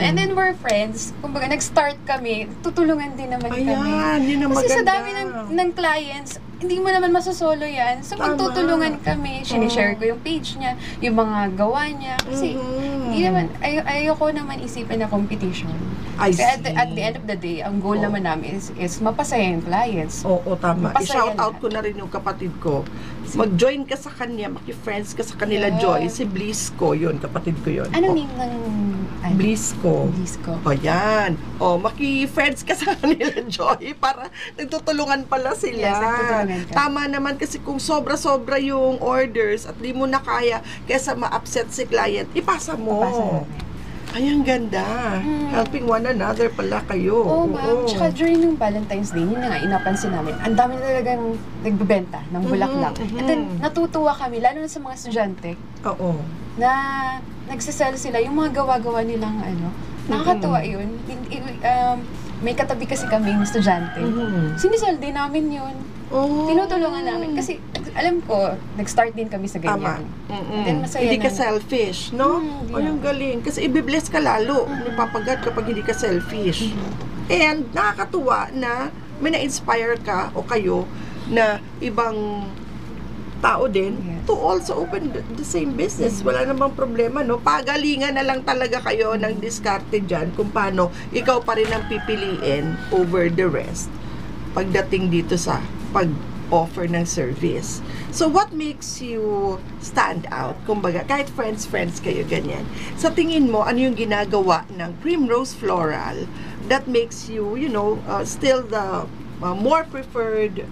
And then we're friends. Kumbaga, nag-start kami. Tutulungan din naman kami. Yun ang maganda. Kasi sa dami ng clients, hindi mo naman masosolo yan. So, magtutulungan kami. Sinishare ko yung page niya, yung mga gawa niya. Kasi, hindi naman, ayoko naman isipin na competition. Kasi at the end of the day, ang goal naman namin is mapasaya yung clients. Oo, tama. I-shout out ko na rin yung kapatid ko. Mag-join ka sa kanya, maki-friends ka sa kanila, Joy. Si Blissco, yun, kapatid ko yun. Anong name ng... Blissco. Blissco. Yan. Maki-friends ka sa kanila, Joy, para nagtutulungan pala sila. Yes, nagtutulungan ka. Tama naman kasi kung sobra-sobra yung orders at di mo na kaya, kesa ma-upset si client, ipasa mo. Ay, ang ganda. Helping one another pala kayo. Oo, ma'am. Tsaka during yung Valentine's Day, yun nga, inapansin namin, ang dami na talagang nagbebenta ng bulaklak. And then, natutuwa kami, lalo na sa mga estudyante. Oo. Na nagsisell sila, yung mga gawa-gawa nilang nakakatuwa yun. May katabi kasi kaming estudyante. Sinisell din namin yun. Tinutulungan namin. Kasi, alam ko, nag-start din kami sa ganyan. Then, masaya hindi ka selfish, no? Yung galing. Kasi ibibless ka lalo. Napapagat kapag hindi ka selfish. And, nakakatuwa na may na-inspire ka o kayo na ibang tao din to also open the same business. Wala namang problema, no? Pagalingan na lang talaga kayo ng diskarte dyan kung paano ikaw pa rin ang pipiliin over the rest pagdating dito sa pag-offer ng service. So, what makes you stand out? Kumbaga, kahit friends kayo, ganyan. Sa tingin mo, ano yung ginagawa ng Primrose Floral that makes you, still the more preferred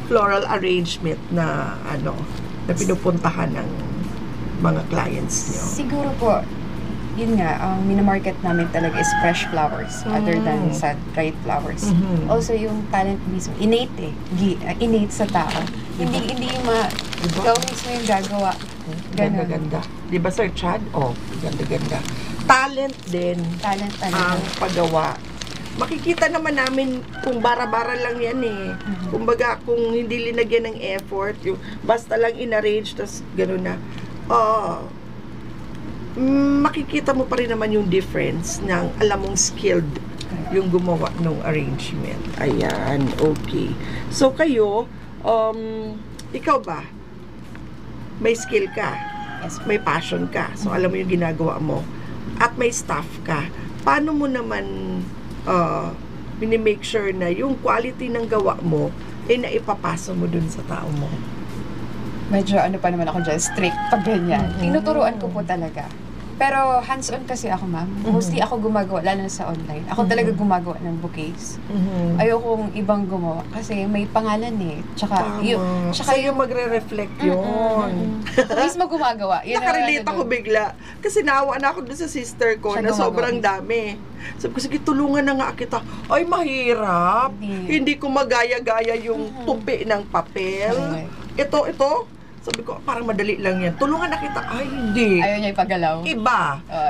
floral arrangement na, na pinupuntahan ng mga clients nyo? Siguro po, yun nga, ang minamarket namin talaga is fresh flowers other than sa dried flowers. Also, yung talent mismo, innate innate sa tao. Hindi ikaw mismo yung gagawa. Ganda. Di ba, Sir Chad? Ganda. Talent din. Talent ang paggawa. Makikita naman namin kung bara-bara lang yan eh. Kumbaga, kung hindi linagyan ng effort, yung basta lang in-arrange, tas gano'n na. Makikita mo pa rin naman yung difference ng alam mong skilled yung gumawa ng arrangement. Ayan, okay. So, kayo, ikaw ba? May skill ka. Yes. May passion ka. So, alam mo yung ginagawa mo. At may staff ka. Paano mo naman minimake sure na yung quality ng gawa mo naipapasa mo dun sa tao mo? Medyo pa naman ako dyan, strict pag ganyan. Tinuturuan ko po talaga. Pero hands-on kasi ako, ma'am. Mostly ako gumagawa, lalo na sa online. Ako talaga gumagawa ng bouquets. Ayokong ibang gumawa kasi may pangalan eh. Tsaka yung magre-reflect yun. Mismo gumagawa. Nakarelate ako bigla. Kasi naawa na ako dun sa sister ko na sobrang dami. Sabi ko, sige, tulungan na nga kita. Ay, mahirap. Hindi ko magaya-gaya yung tupi ng papel. Ito. Sabi ko, parang madali lang yan. Tulungan na kita. Ay, hindi. Ayaw niya ipagalaw.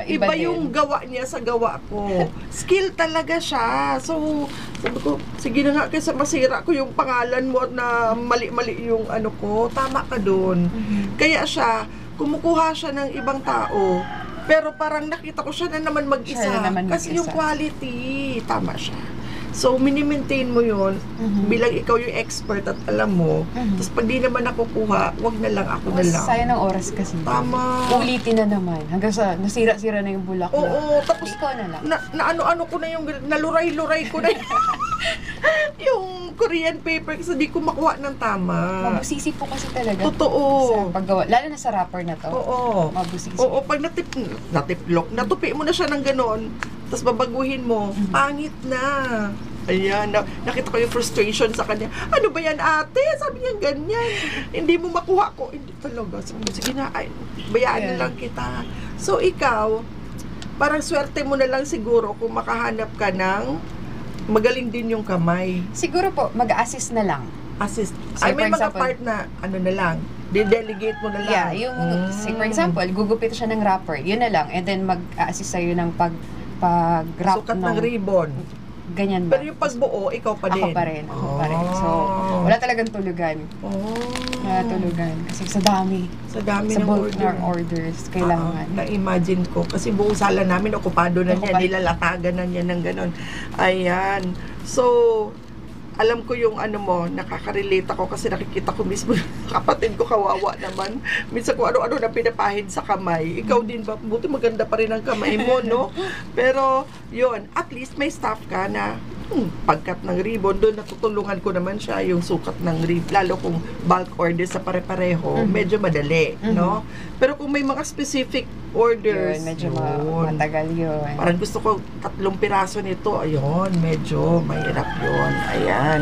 Iba yung gawa niya sa gawa ko. Skill talaga siya. So, Sabi ko, sige na nga, kaysa masira ko yung pangalan mo at na mali-mali yung ano ko, tama ka doon. Kaya siya, kumukuha siya ng ibang tao, pero parang nakita ko siya na naman mag-isa. Siya na naman Kasi mag-isa. yung quality, tama siya. So, mini-maintain mo yun bilang ikaw yung expert at alam mo. Tapos pag di naman nakukuha, wag na lang, ako na Mas lang. sayang ng oras kasi. Tama. Ulitin na naman. Hanggang sa nasira-sira na yung bulaklak. Oo, tapos Ikaw na lang. na ano-ano ko na yung, naluray-luray ko na yung Korean paper kasi di ko makuha ng tama. Mabusisi po kasi talaga. Totoo. Sa paggawa. Lalo na sa wrapper na to. Oo. Mabusisi. Oo, pag natiplok, natupi mo na siya ng ganon, tapos babaguhin mo, pangit na. Ayan, nakita ko yung frustration sa kanya. Ano ba yan, ate? Sabi niya ganyan. Hindi mo makuha ko. Hindi talaga. Sige na, ay, bayaan na lang kita. So, ikaw, parang swerte mo na lang siguro kung makahanap ka ng magaling din yung kamay. Siguro po, mag-assist na lang. Assist. So, Ay, may for mga example, part na, ano na lang, de-delegate mo na lang. Yeah, yung, say, for example, gugupit siya ng wrapper. Yun na lang. And then, mag-assist sa'yo ng pag-wrap Sukat ng ribbon. Ganyan ba? Pero yung pagbuo, ikaw pa din. Ako pa rin. Ako pa rin. So, wala talagang tulugan. Wala tulugan. Kasi sa dami. Sa dami Sa ng bulk order. ng orders, kailangan. Na-imagine ko. Kasi buong sala namin, okupado na niya. Okupado. Nilalatagan na niya ng ganon. Ayan. So, alam ko yung ano mo, nakaka-relate ako kasi nakikita ko mismo kapatid ko, kawawa naman. Minsan ko ano-ano na pinapahid sa kamay. Ikaw din ba? Buti maganda pa rin ang kamay mo, no? Pero, yun, at least may staff ka na pagkat ng ribbon, doon natutulungan ko naman siya yung sukat ng ribbon. Lalo kung bulk order sa pare-pareho, medyo madali, no? Pero kung may mga specific orders, Yun, medyo matagal yun. parang gusto ko 3 piraso nito. Ayun, medyo mahirap yun. Ayan.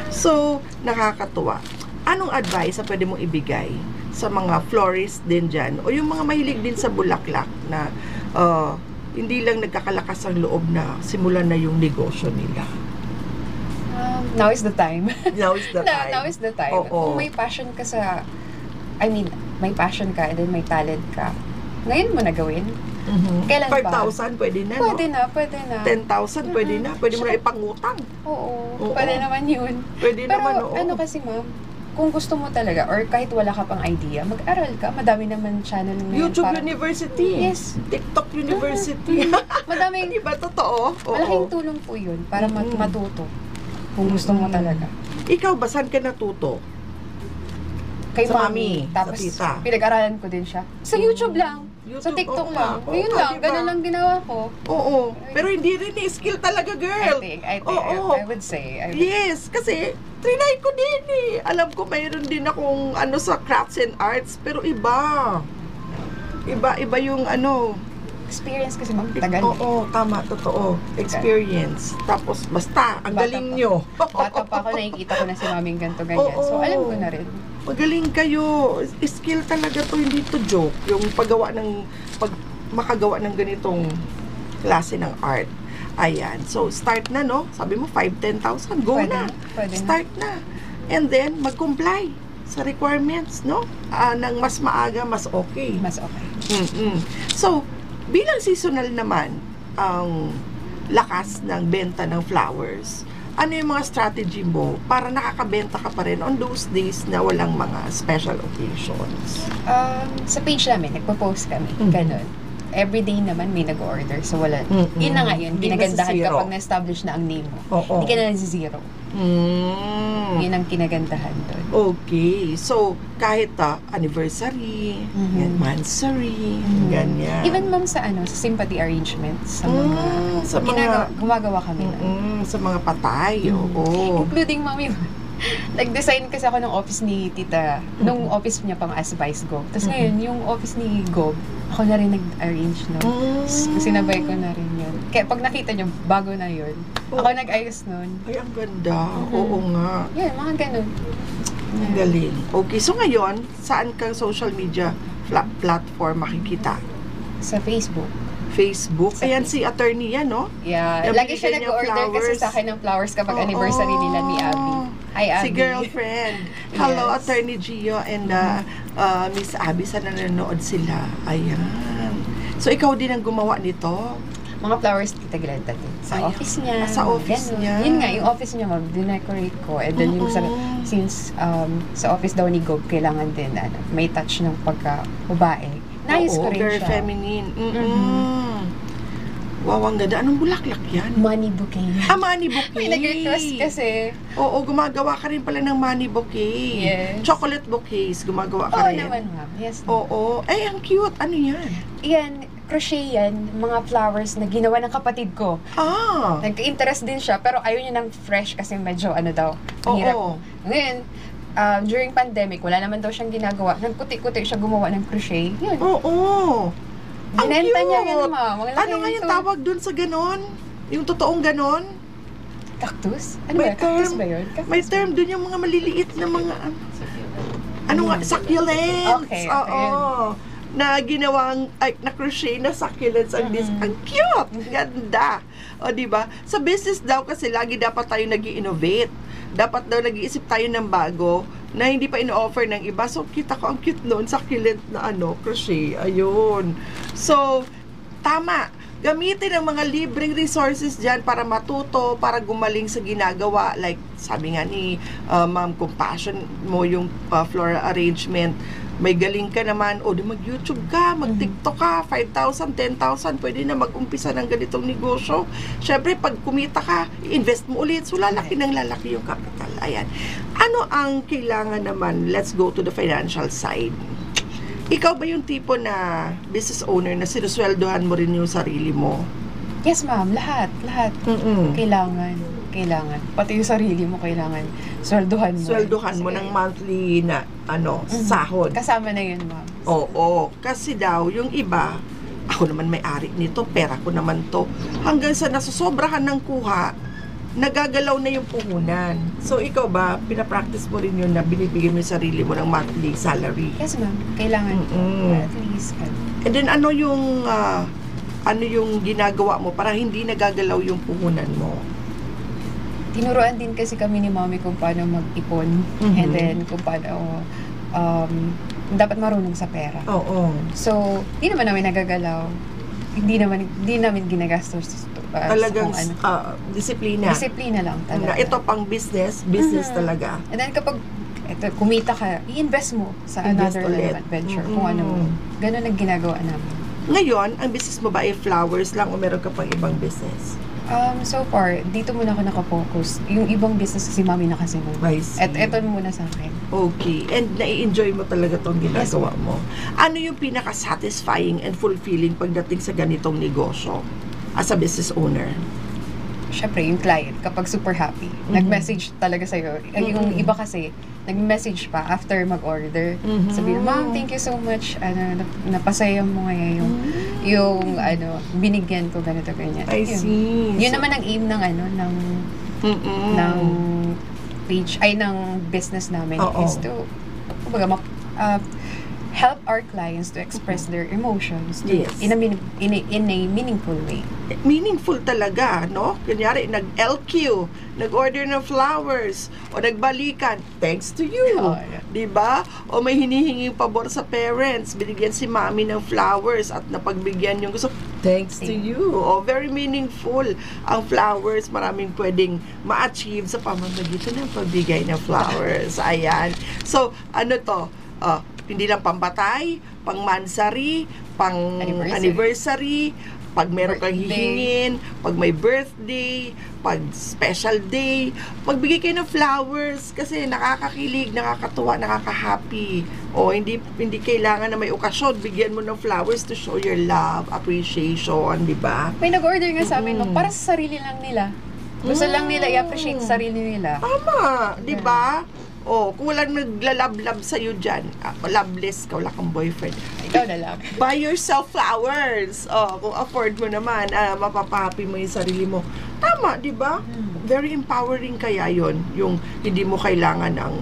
So, nakakatuwa. Anong advice na pwede mong ibigay sa mga florist din dyan? O yung mga mahilig din sa bulaklak na hindi lang nagkakalakas ang loob na simulan na yung negosyo nila. Now is the time. Now is the time. Now is the time. Oo. Kung may passion ka may passion ka and then may talent ka, ngayon mo na gawin. Kailan ba? 5,000 pwede na, no? Pwede na. 10,000 pwede na. Pwede mo na ipangutang. Oo. Oo. Pwede naman yun. Pwede Pero naman, oo. ano kasi ma'am, kung gusto mo talaga or kahit wala ka pang idea, mag-aral ka. Madami naman channel ngayon. YouTube para- University. Yes. TikTok University. Madaming, Di ba totoo? Oo. malaking tulong po yun para matuto. Kung gusto mo talaga. Ikaw ba, saan ka natuto? Kay Sa mami. mami, Tapos, sa tita. pinag-aralan ko din siya. Sa YouTube lang. Sa YouTube, TikTok oo lang. nga. Oo Yun nga, lang. diba? Ganun lang ginawa ko. Oo. Pero hindi rin skill talaga, girl. Oo. I would say. Yes, kasi trinay ko din eh. Alam ko mayroon din akong ano sa crafts and arts, pero iba. Iba yung ano. Experience kasi ma'am, tagal. Oo, tama, totoo. Experience. Tapos, basta, ang Bata galing pa. nyo. Bata pa ako, nakikita ko na si maming ganito, ganyan. Oo. So, alam ko na rin. Magaling kayo. Skill talaga to, hindi to joke. Yung makagawa ng ganitong klase ng art. Ayan. So, start na, no? Sabi mo, 5,000, 10,000. Go Pwede na. Pwede na. Start na. And then, mag-comply sa requirements, no? Nang mas maaga, mas okay. Mas okay. So, bilang seasonal naman, ang lakas ng benta ng flowers, ano yung mga strategy mo para nakakabenta ka pa rin on those days na walang mga special occasions? Sa page namin, nagpo-post kami. Ganon. Everyday naman may nag-order. So, wala. Yun na nga yun. Hindi Ginagandahan masisiro. kapag na-establish na ang name mo. Oo. Hindi ka na nasi-zero. Yun ang kinagandahan doon. Okay. So, kahit anniversary, mansary, ganyan. Even ma'am sa sympathy arrangements, sa mga, sa mga gumagawa kami na. sa mga patay, oo. Including ma'am yung, nag-design kasi ako ng office ni Tita, nung office niya pang as Vice Gob. Tapos ngayon, yung office ni Gob, ako na rin nag-arrange nun. Sinabay ko na rin yun. Kaya pag nakita niyo, bago na yun. Ako nag-ayos nun. Ay, ang ganda. Oo nga. Yan, mga ganun. Ang galing. Okay, so ngayon, saan kang social media platform makikita? Sa Facebook. Facebook? Sa Ayan, si attorney yan, no? Yeah. Nabigyan Lagi siya niya nag-order kasi flowers. sa akin ng flowers kapag Oo. anniversary nila ni Abby. Hi, Abby. Si girlfriend. Hello, Yes. Attorney Gio and Miss Abby, sana nanonood sila. Ayan. So, ikaw din ang gumawa nito? mga flowers Tita Glenda din. Sa Ayan. office niya. Sa office ganun. niya. Yun nga, yung office niya, ma'am, dinecorate ko. And then yung since sa office daw ni Gob, kailangan din may touch ng pagka-babae. Nais ko rin very siya. feminine. Wow, ang ganda. Anong bulaklak yan? Money bouquet. Money bouquet. May nag-request kasi. Oo, gumagawa ka rin pala ng money bouquet. Yes. Chocolate bouquets, gumagawa ka Oo rin. naman, ma'am. Yes. Oo. Ay, ang cute. Ano yan? Yan, crochet yan, mga flowers na ginawa ng kapatid ko. Nagka-interest din siya, pero ayaw niya ng fresh kasi medyo daw, mahirap. Oo. Ngayon, during pandemic, wala naman daw siyang ginagawa. Nagputi-puti siya gumawa ng crochet. Yun. Oo. Ang Binenta cute. niya yan, ma'am. Ano nga yung tawag dun sa ganon? Yung totoong ganon? Cactus? May Cactus term. ba yun? Cactus May ba? term dun yung mga maliliit na mga ano nga, succulents. Okay, Oo. Na ginawang na crochet na succulents ang ang cute. Ganda. O di ba? Sa business daw kasi lagi dapat tayo nag-i-innovate. Dapat daw nag-iisip tayo ng bago na hindi pa ino-offer ng iba. So, kita ko ang cute noon, succulent na crochet. Ayun. So, tama. Gamitin ang mga libreng resources dyan para matuto, para gumaling sa ginagawa. Like, sabi nga ni Ma'am, kung passion mo yung floral arrangement, may galing ka naman, o di mag-YouTube ka, mag-TikTok ka, 5,000, 10,000, pwede na mag-umpisa ng ganitong negosyo. Siyempre, pag kumita ka, invest mo ulit. So, lalaki ng lalaki yung capital. Ayan. Ano ang kailangan naman? Let's go to the financial side. Ikaw ba yung tipo na business owner na sinusweldohan mo rin yung sarili mo? Yes, ma'am. Lahat. Kailangan. Pati yung sarili mo, kailangan swelduhan mo. Sweldohan mo ng monthly na sahod. Kasama na yun, ma'am. Oo. Kasi daw, yung iba, ako naman may-ari nito, pera ko naman to. Hanggang sa nasusobrahan ng kuha, nagagalaw na yung puhunan. So, ikaw ba, pinapractice mo rin yun na binibigyan mo yung sarili mo ng monthly salary? Yes, ma'am. Kailangan. At least. And then, ano yung ginagawa mo para hindi nagagalaw yung puhunan mo? Tinuruan din kasi kami ni Mommy kung paano mag-ipon. And then, kung paano dapat marunong sa pera. Oo. So, di naman namin nagagalaw. Hindi namin ginagastos. Talagang disiplina. Disiplina lang talaga. Ito pang business talaga. And then kapag kumita ka, i-invest mo sa Invest another ulit. adventure. Kung ano mo. Ganun ang ginagawa namin. Ngayon, ang business mo ba ay flowers lang o meron ka pang ibang business? So far, dito muna ako nakafocus. Yung ibang business kasi Mami nakasunod. I see. At eto muna sa akin. Okay. And nai-enjoy mo talaga tong ginagawa mo. Ano yung pinaka-satisfying and fulfilling pagdating sa ganitong negosyo as a business owner? Syempre, yung client, kapag super happy, nag-message talaga sa'yo. Yung iba kasi, nag-message pa after mag-order. Sabi, Ma'am, thank you so much. Napasaya mo ngayon yung binigyan ko ganito, ganyan. I see. Yun naman ang aim ng page, ng business namin is to, kumbaga, help our clients to express their emotions in a meaningful way. Meaningful talaga, no? Kunyari, nag-LQ, nag-order ng flowers, o nagbalikan, thanks to you. Oh, yeah. Diba? O may hinihinging pabor sa parents, binigyan si Mami ng flowers at napagbigyan yung gusto, thanks to you. O, very meaningful ang flowers. Maraming pwedeng ma-achieve sa pamamagitan ng pagbigay ng flowers. Ayan. So, hindi lang pambatay, pang mansary, pang anniversary, pag meron kang hihingin, pag may birthday, pag special day, pagbigay kayo ng flowers kasi nakakakilig, nakakatuwa, nakaka-happy. O hindi kailangan na may okasyon, bigyan mo ng flowers to show your love, appreciation, di ba? May nag-order nga sa amin, para sa sarili lang nila. Gusto lang nila i-appreciate sa sarili nila. Tama, di ba? Kung walang naglalab-lab sa'yo dyan, loveless ka, wala kang boyfriend. Ikaw na lang. Buy yourself flowers. Kung afford mo naman, mapapahappy mo yung sarili mo. Tama, di ba? Very empowering kaya yon, yung hindi mo kailangan ng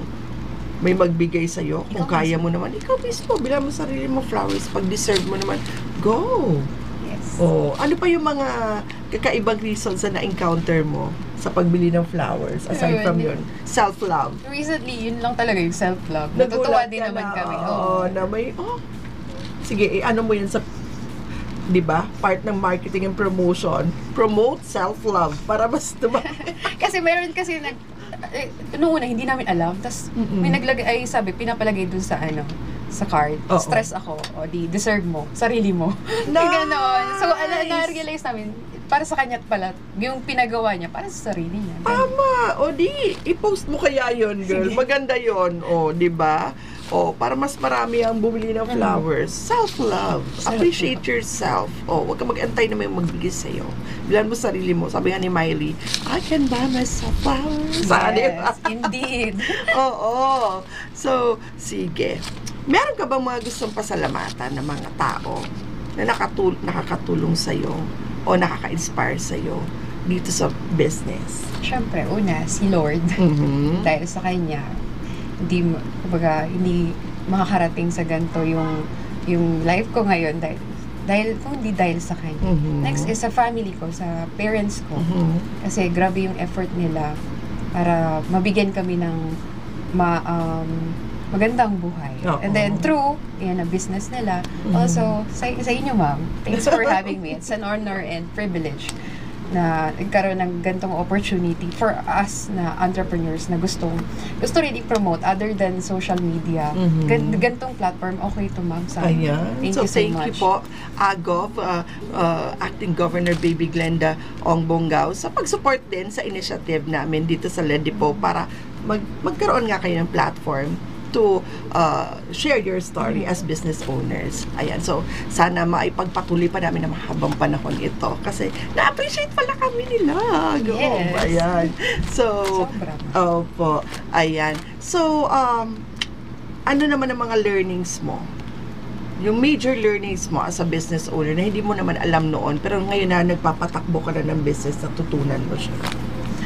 may magbigay sa'yo. Kung kaya mo naman, ikaw mismo, bilang mo sarili mo flowers. Pag deserve mo naman, go! Yes. Ano pa yung mga kakaibang reasons na na-encounter mo sa pagbili ng flowers, aside from yun, self-love? Recently, yun lang talaga yung self-love. Natutuwa din naman kami. Na may, sige, ano mo yun sa 'di ba? Part ng marketing and promotion, promote self-love para mas Kasi meron kasi noong una hindi namin alam, tas may naglagay, ay sabi, pinapalagay dun sa sa card. Oo. Stress ako. O di, deserve mo. Sarili mo. Nice! Ganon. So, na-realize namin, para sa kanya pala, yung pinagawa niya, para sa sarili niya. Tama! O di, i-post mo kaya yon girl. Sige. Maganda yon. O, di ba? O, para mas marami ang bumili ng flowers. Self-love. Appreciate yourself. O, huwag ka mag-antay na may magbigay sa'yo. Bilan mo sarili mo. Sabi nga ni Miley, I can buy myself flowers. Yes, indeed. Oo. So, sige. Meron ka bang mga gustong pasalamatan ng mga tao na nakakatulong sa'yo o nakaka-inspire sa'yo dito sa business? Syempre, una, si Lord. Dahil sa kanya, hindi makakarating sa ganito yung life ko ngayon dahil sa kanya. Next is sa family ko, sa parents ko. Kasi grabe yung effort nila para mabigyan kami ng magandang buhay. And then through, yan ang business nila. Also, sa inyo ma'am, thanks for having me. It's an honor and privilege na nagkaroon ng gantong opportunity for us na entrepreneurs na gusto rin i-promote other than social media. Gantong platform, okay to ma'am. Ayan. Thank So, you so thank much. you po, AGOV, Acting Governor Baby Glenda Ong Bonggao, sa pag-support din sa initiative namin dito sa Ledipo para magkaroon nga kayo ng platform to share your story as business owners. Ayan. So, sana maipagpatuloy pa namin na mahabang panahon ito. Kasi, na-appreciate pala kami nila. Yes. Ayan. So, Sobra. opo. Ayan. So, ano naman ang mga learnings mo? Yung major learnings mo as a business owner na hindi mo naman alam noon, pero ngayon na nagpapatakbo ka na ng business, natutunan mo siya.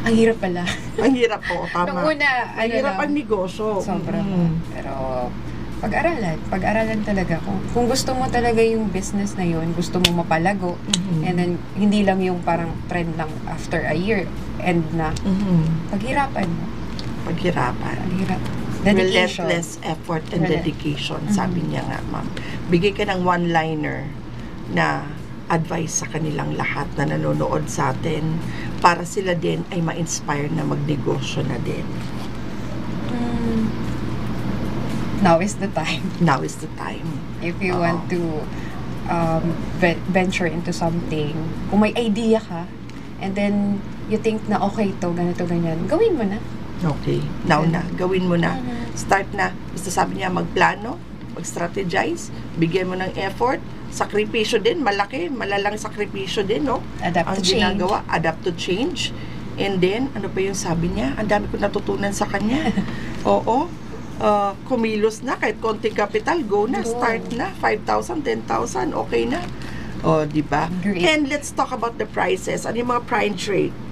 Ang hirap pala. Ang hirap po, tama. Nung una, ang hirap ang negosyo. Sobra. Pero, pag-aralan talaga. Kung gusto mo talaga yung business na yun, gusto mo mapalago, and then, hindi lang yung parang trend lang after a year, end na. Paghirapan mo. Paghirapan. Paghirap. Dedication. Relentless effort and dedication, sabi niya nga, ma'am. Bigay ka ng one-liner na advice sa kanilang lahat na nanonood sa atin para sila din ay ma-inspire na magnegosyo na din. Now is the time. Now is the time. If you want to venture into something, kung may idea ka, and then you think na okay to, ganito, ganyan, gawin mo na. Okay. Now na. Gawin mo na. Start na. Basta sabi niya, magplano, mag-strategize, bigyan mo ng effort, sakripisyo din, malalang sakripisyo din, no? Adapt ang to change. ginagawa, adapt to change. And then, ano pa yung sabi niya? Ang dami ko natutunan sa kanya. Oo. Kumilos na, kahit konting capital, go na, start na. 5,000, 10,000, okay na. O, di ba? Great. And let's talk about the prices. Ano yung mga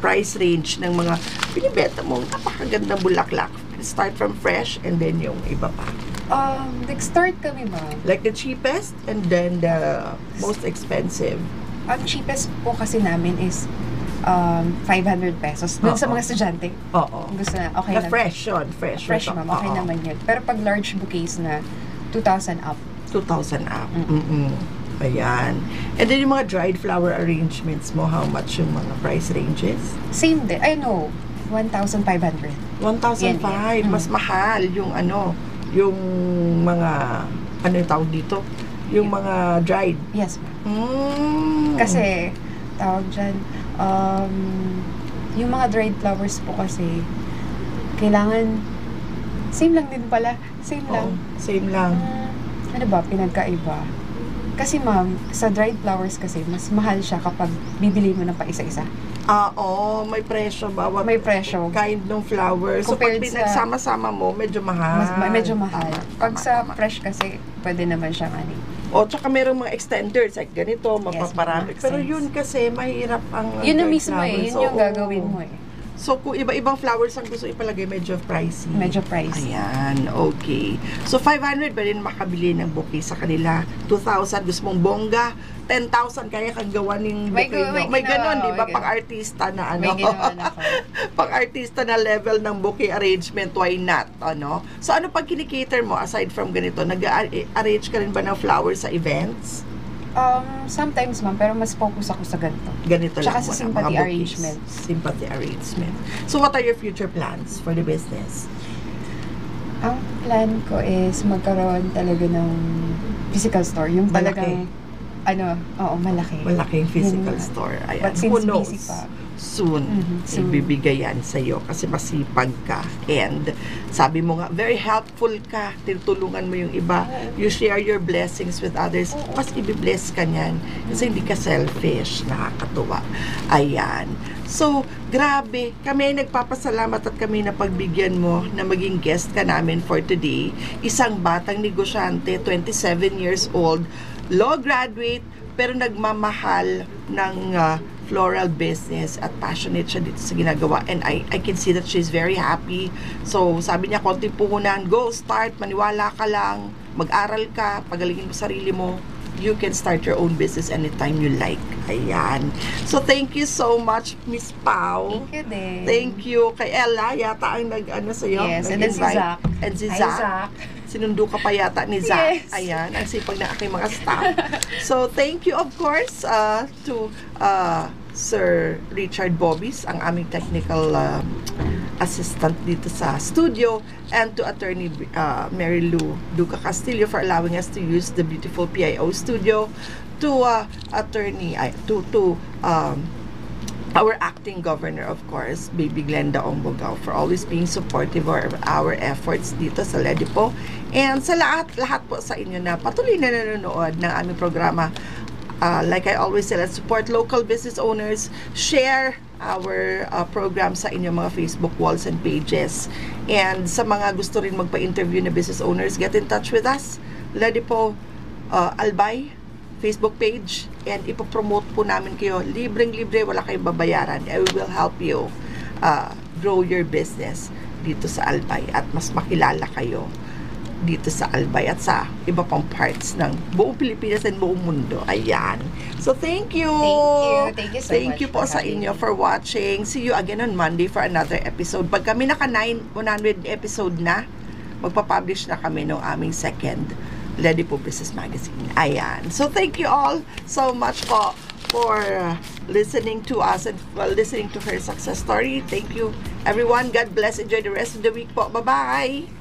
price range ng mga binibenta mo? Napakagandang bulaklak. Start from fresh and then yung iba pa. Nag-start kami, ma'am. Like the cheapest and then the most expensive. Ang cheapest po kasi namin is 500 pesos. Doon sa mga estudyante. Oo. Gusto na, okay Na lang. fresh yun. Fresh, Fresh, ma'am. Okay naman yun. Pero pag large bouquets na, 2,000 up. 2,000 up. Ayan. And then yung mga dried flower arrangements mo, how much yung mga price ranges? Same din. I know. 1,500. 1,500. Mas mahal yung yung mga, ano yung tawag dito? Yung mga dried. Yes, ma'am. Kasi, tawag dyan, yung mga dried flowers po kasi, kailangan, same lang din pala. Same lang. Same lang. Ano ba, pinagkaiba? Kasi ma'am, sa dried flowers kasi, mas mahal siya kapag bibili mo na pa isa-isa. May presyo bawat May presyo. kind ng flower. So, pag Compared sa- pinagsama-sama mo, medyo mahal. Medyo mahal. Pag Tama, sa tama. fresh kasi, pwede naman siyang Tsaka merong mga extenders like ganito, mapaparami. makes Pero sense. yun kasi, mahirap ang Yun na dried mismo flowers. yun yung gagawin mo eh. So, kung iba-ibang flowers ang gusto ipalagay, medyo pricey. Medyo pricey. Ayan, okay. So, 500 ba rin makabili ng bouquet sa kanila? 2,000, gusto mong bongga? 10,000, kaya kang gawa ng bouquet. May ganon, di ba? Pang-artista na May ginawa na ako. Pang-artista na level ng bouquet arrangement, why not? So, ano pag kinikater mo, aside from ganito, nag-arrange ka rin ba ng flowers sa events? Sometimes, ma'am, pero mas focus ako sa ganito. Ganito Tsaka lang sa muna, sympathy mga bookings. arrangements. Sympathy arrangement. So, what are your future plans for the business? Ang plan ko is magkaroon talaga ng physical store. Yung Malaki. talagang, malaki. Malaking physical Yun nga. store. Ayan. But since Who knows? busy pa. Soon, soon. ibibigay yan sa'yo kasi masipag ka. And sabi mo nga, very helpful ka. Tinutulungan mo yung iba. You share your blessings with others. Mas ibibless ka niyan. Kasi hindi ka selfish. Nakakatuwa. Ayan. So, grabe. Kami ay nagpapasalamat at kami na pagbigyan mo na maging guest ka namin for today. Isang batang negosyante, 27 years old, law graduate, pero nagmamahal ng floral business at passionate siya dito sa ginagawa, and I can see that she's very happy. So sabi niya, konting puhunan, go, start, maniwala ka lang, mag-aral ka, pagalingin mo sarili mo, you can start your own business anytime you like. Ayan. So thank you so much, Miss Pau. Thank you din. Thank you kay Ella, yata ang sa'yo. Yes, and then si Zach. And si Hi, Zach. Zach. Sinundo ka pa yata ni Zach. Yes. Ayan, ang sipag na aking mga staff. So, thank you, of course, to Sir Richard Bobis, ang aming technical assistant dito sa studio, and to Attorney Mary Lou Duca Castillo for allowing us to use the beautiful PIO studio, to our acting governor, of course, Baby Glenda Ombogao, for always being supportive of our efforts dito sa Ledipo. And sa lahat po sa inyo na patuloy na nanonood ng aming programa. Like I always say, let's support local business owners. Share our program sa inyong mga Facebook walls and pages. And sa mga gusto rin magpa-interview na business owners, get in touch with us. Ledipo Albay Facebook page, and ipopromote po namin kayo. Libreng-libre, wala kayong babayaran. And we will help you grow your business dito sa Albay at mas makilala kayo dito sa Albay at sa iba pang parts ng buong Pilipinas and buong mundo. Ayan. So, thank you. Thank you so Thank much you po for sa having inyo me. for watching. See you again on Monday for another episode. Pag kami naka 100 episode na, magpapublish na kami ng aming second Ledipo Business Magazine. Ayan. So, thank you all so much po for listening to us and listening to her success story. Thank you, everyone. God bless. Enjoy the rest of the week po. Bye-bye.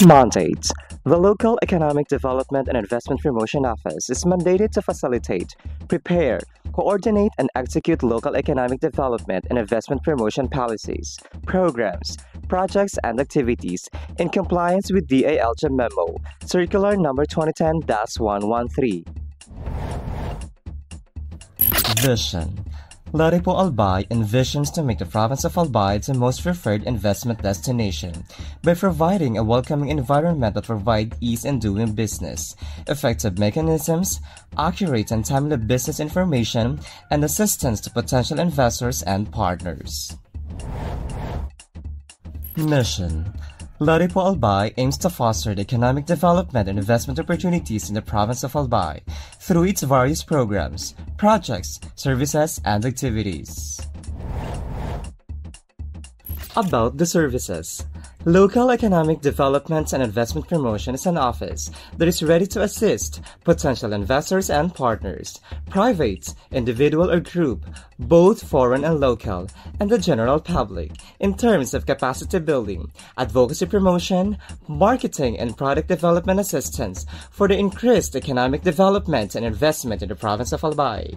Mandates. The Local Economic Development and Investment Promotion Office is mandated to facilitate, prepare, coordinate, and execute local economic development and investment promotion policies, programs, projects, and activities in compliance with DALJ Memo, Circular Number 2010-113. Vision. Ledipo Albay envisions to make the province of Albay the most preferred investment destination by providing a welcoming environment that provides ease in doing business, effective mechanisms, accurate and timely business information, and assistance to potential investors and partners. Mission. Ledipo Albay aims to foster the economic development and investment opportunities in the province of Albay through its various programs, projects, services, and activities. About the services. Local Economic Development and Investment Promotion is an office that is ready to assist potential investors and partners, private, individual or group, both foreign and local, and the general public, in terms of capacity building, advocacy promotion, marketing and product development assistance for the increased economic development and investment in the province of Albay.